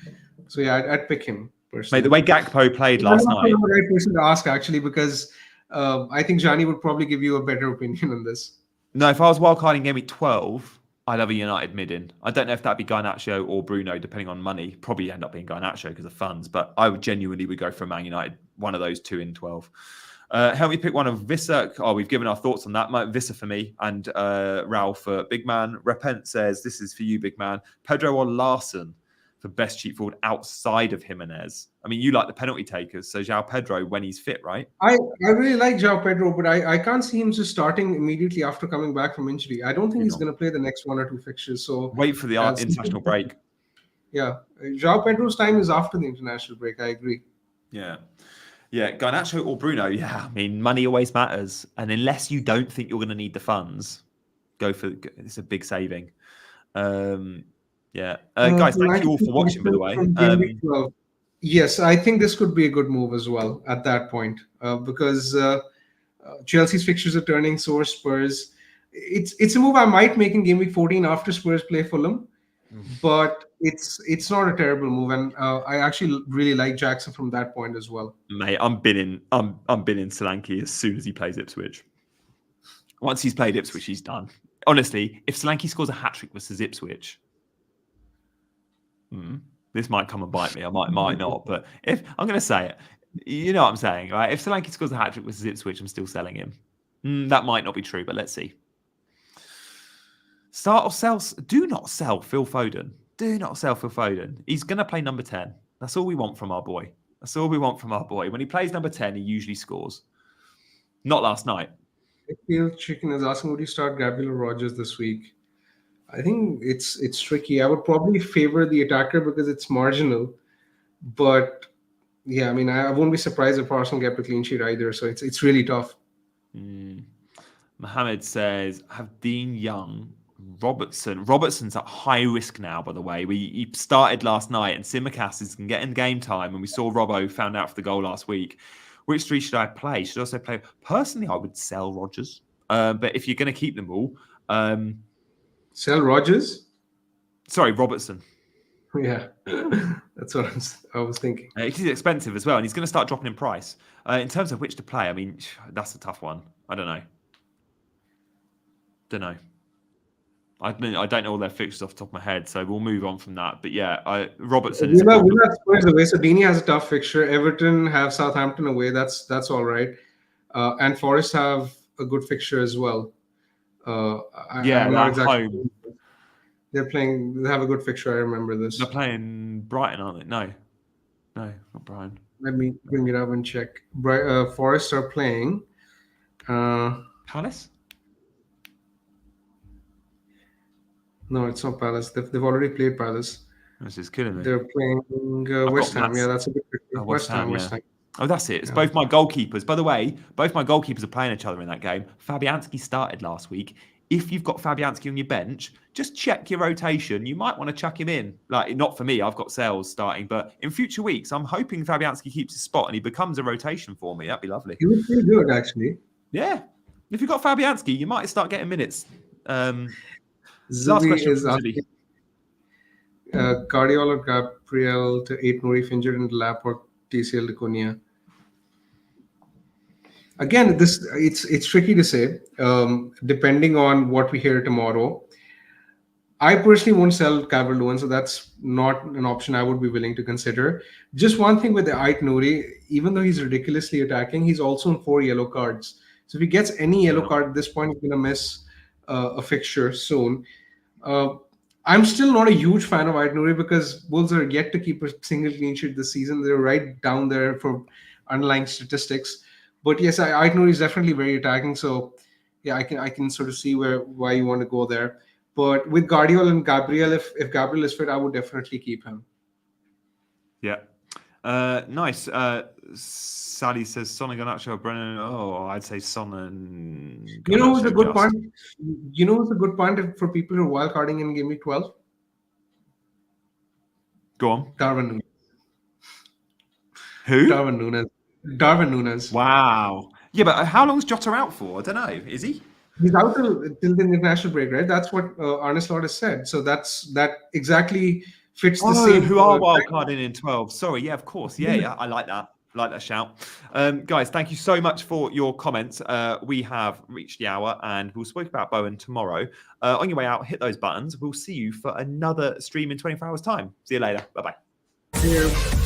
So yeah, I'd pick him personally. Mate, the way Gakpo played last night. I'm not the right person to ask, actually, because I think Gianni would probably give you a better opinion on this. No, if I was wildcarding game week 12, I'd have a United mid in. I don't know if that'd be Garnacho or Bruno, depending on money. Probably end up being Garnacho because of funds, but I would genuinely go for Man United, one of those 2 in 12. Help me pick one of Visser. Oh, we've given our thoughts on that. Visser for me and Raul for Big Man. Repent says, this is for you, Big Man. Pedro or Larson for best cheap forward outside of Jimenez. I mean, you like the penalty takers, so João Pedro when he's fit, right? I really like João Pedro, but I can't see him just starting immediately after coming back from injury. I don't think he's going to play the next 1 or 2 fixtures. So wait for the international break. Yeah, João Pedro's time is after the international break. I agree. Yeah, Garnacho or Bruno. Yeah, I mean, money always matters, and unless you don't think you're going to need the funds, go for it's a big saving. Guys, thank you all for watching, by the way. Yes, I think this could be a good move as well at that point, because Chelsea's fixtures are turning, so are Spurs. It's a move I might make in game week 14 after Spurs play Fulham, but it's not a terrible move, and I actually really like Jackson from that point as well. Mate, I'm binning Solanke as soon as he plays Ipswich. Once he's played Ipswich, he's done. Honestly, if Solanke scores a hat-trick versus Ipswich, this might come and bite me. I might not. But if I'm going to say it, You know what I'm saying, right? If Solanke scores a hat-trick with Ipswich, I'm still selling him. That might not be true, but let's see. Start or sell? Do not sell Phil Foden. Do not sell Phil Foden. He's going to play number 10. That's all we want from our boy. That's all we want from our boy. When he plays number 10, he usually scores. Not last night. I feel Chicken is asking, would you start Gabriel Rogers this week? I think it's tricky. I would probably favor the attacker because it's marginal. But yeah, I mean, I won't be surprised if Arsenal get the clean sheet either. So it's really tough. Mohammed says, have Dean Young, Robertson. Robertson's at high risk now, by the way. He started last night, and Simicast can get in game time. And we saw Robbo found out for the goal last week. Which three should I play? Should I also play? Personally, I would sell Rodgers. But if you're going to keep them all, sell Rodgers? Sorry, Robertson. Yeah, that's what I was thinking. He's expensive as well, and he's going to start dropping in price. In terms of which to play, I mean, that's a tough one. I don't know. I don't know all their fixtures off the top of my head, so we'll move on from that. But yeah, Robertson. We'll have Spurs away, so Deeney has a tough fixture. Everton have Southampton away. That's all right. And Forest have a good fixture as well. I'm not exactly home. They have a good fixture. I remember this. They're playing Brighton, aren't they? No, not Brighton. Let me bring it up and check. Forest are playing Palace. No, it's not Palace. They've already played Palace. This is killing me. They're playing West Ham. Yeah, that's a good picture. West Ham. Oh, that's it. It's both my goalkeepers. By the way, both my goalkeepers are playing each other in that game. Fabianski started last week. If you've got Fabianski on your bench, just check your rotation. You might want to chuck him in. Like, not for me. I've got Sales starting. But in future weeks, I'm hoping Fabianski keeps his spot and he becomes a rotation for me. That'd be lovely. He was pretty good, actually. Yeah. If you've got Fabianski, you might start getting minutes. Last question is asking, Guardiola or Gabriel to 8 Nuri if injured in the lap or TCL to Konya. Again, it's tricky to say, depending on what we hear tomorrow. I personally won't sell Calvert-Lewin, so that's not an option I would be willing to consider. Just one thing with the Ait Nouri, even though he's ridiculously attacking, he's also on 4 yellow cards. So if he gets any yellow card at this point, he's going to miss a fixture soon. I'm still not a huge fan of Ait Nouri because Wolves are yet to keep a single clean sheet this season. They're right down there for underlying statistics. But yes, Ait Nouri is definitely very attacking. So yeah, I can sort of see why you want to go there. But with Guardiola and Gabriel, if Gabriel is fit, I would definitely keep him. Yeah. Nice. Sally says Son and Garnacho, Brennan. Oh, I'd say Son and Garnacho. You know who's a good punt? You know who's a good punt for people who are wildcarding in Game Week 12? Go on. Darwin Núñez. Who? Darwin Núñez. Wow. Yeah, but how long's Jota out for? I don't know. Is he? He's out till the international break, right? That's what Arne Slot has said. So that exactly fits the same. Who are wildcarding in 12? Sorry, yeah, of course. Yeah, I like that. I like that shout. Guys, thank you so much for your comments. We have reached the hour and we'll speak about Bowen tomorrow. On your way out, hit those buttons. We'll see you for another stream in 24 hours time. See you later. Bye-bye. See you.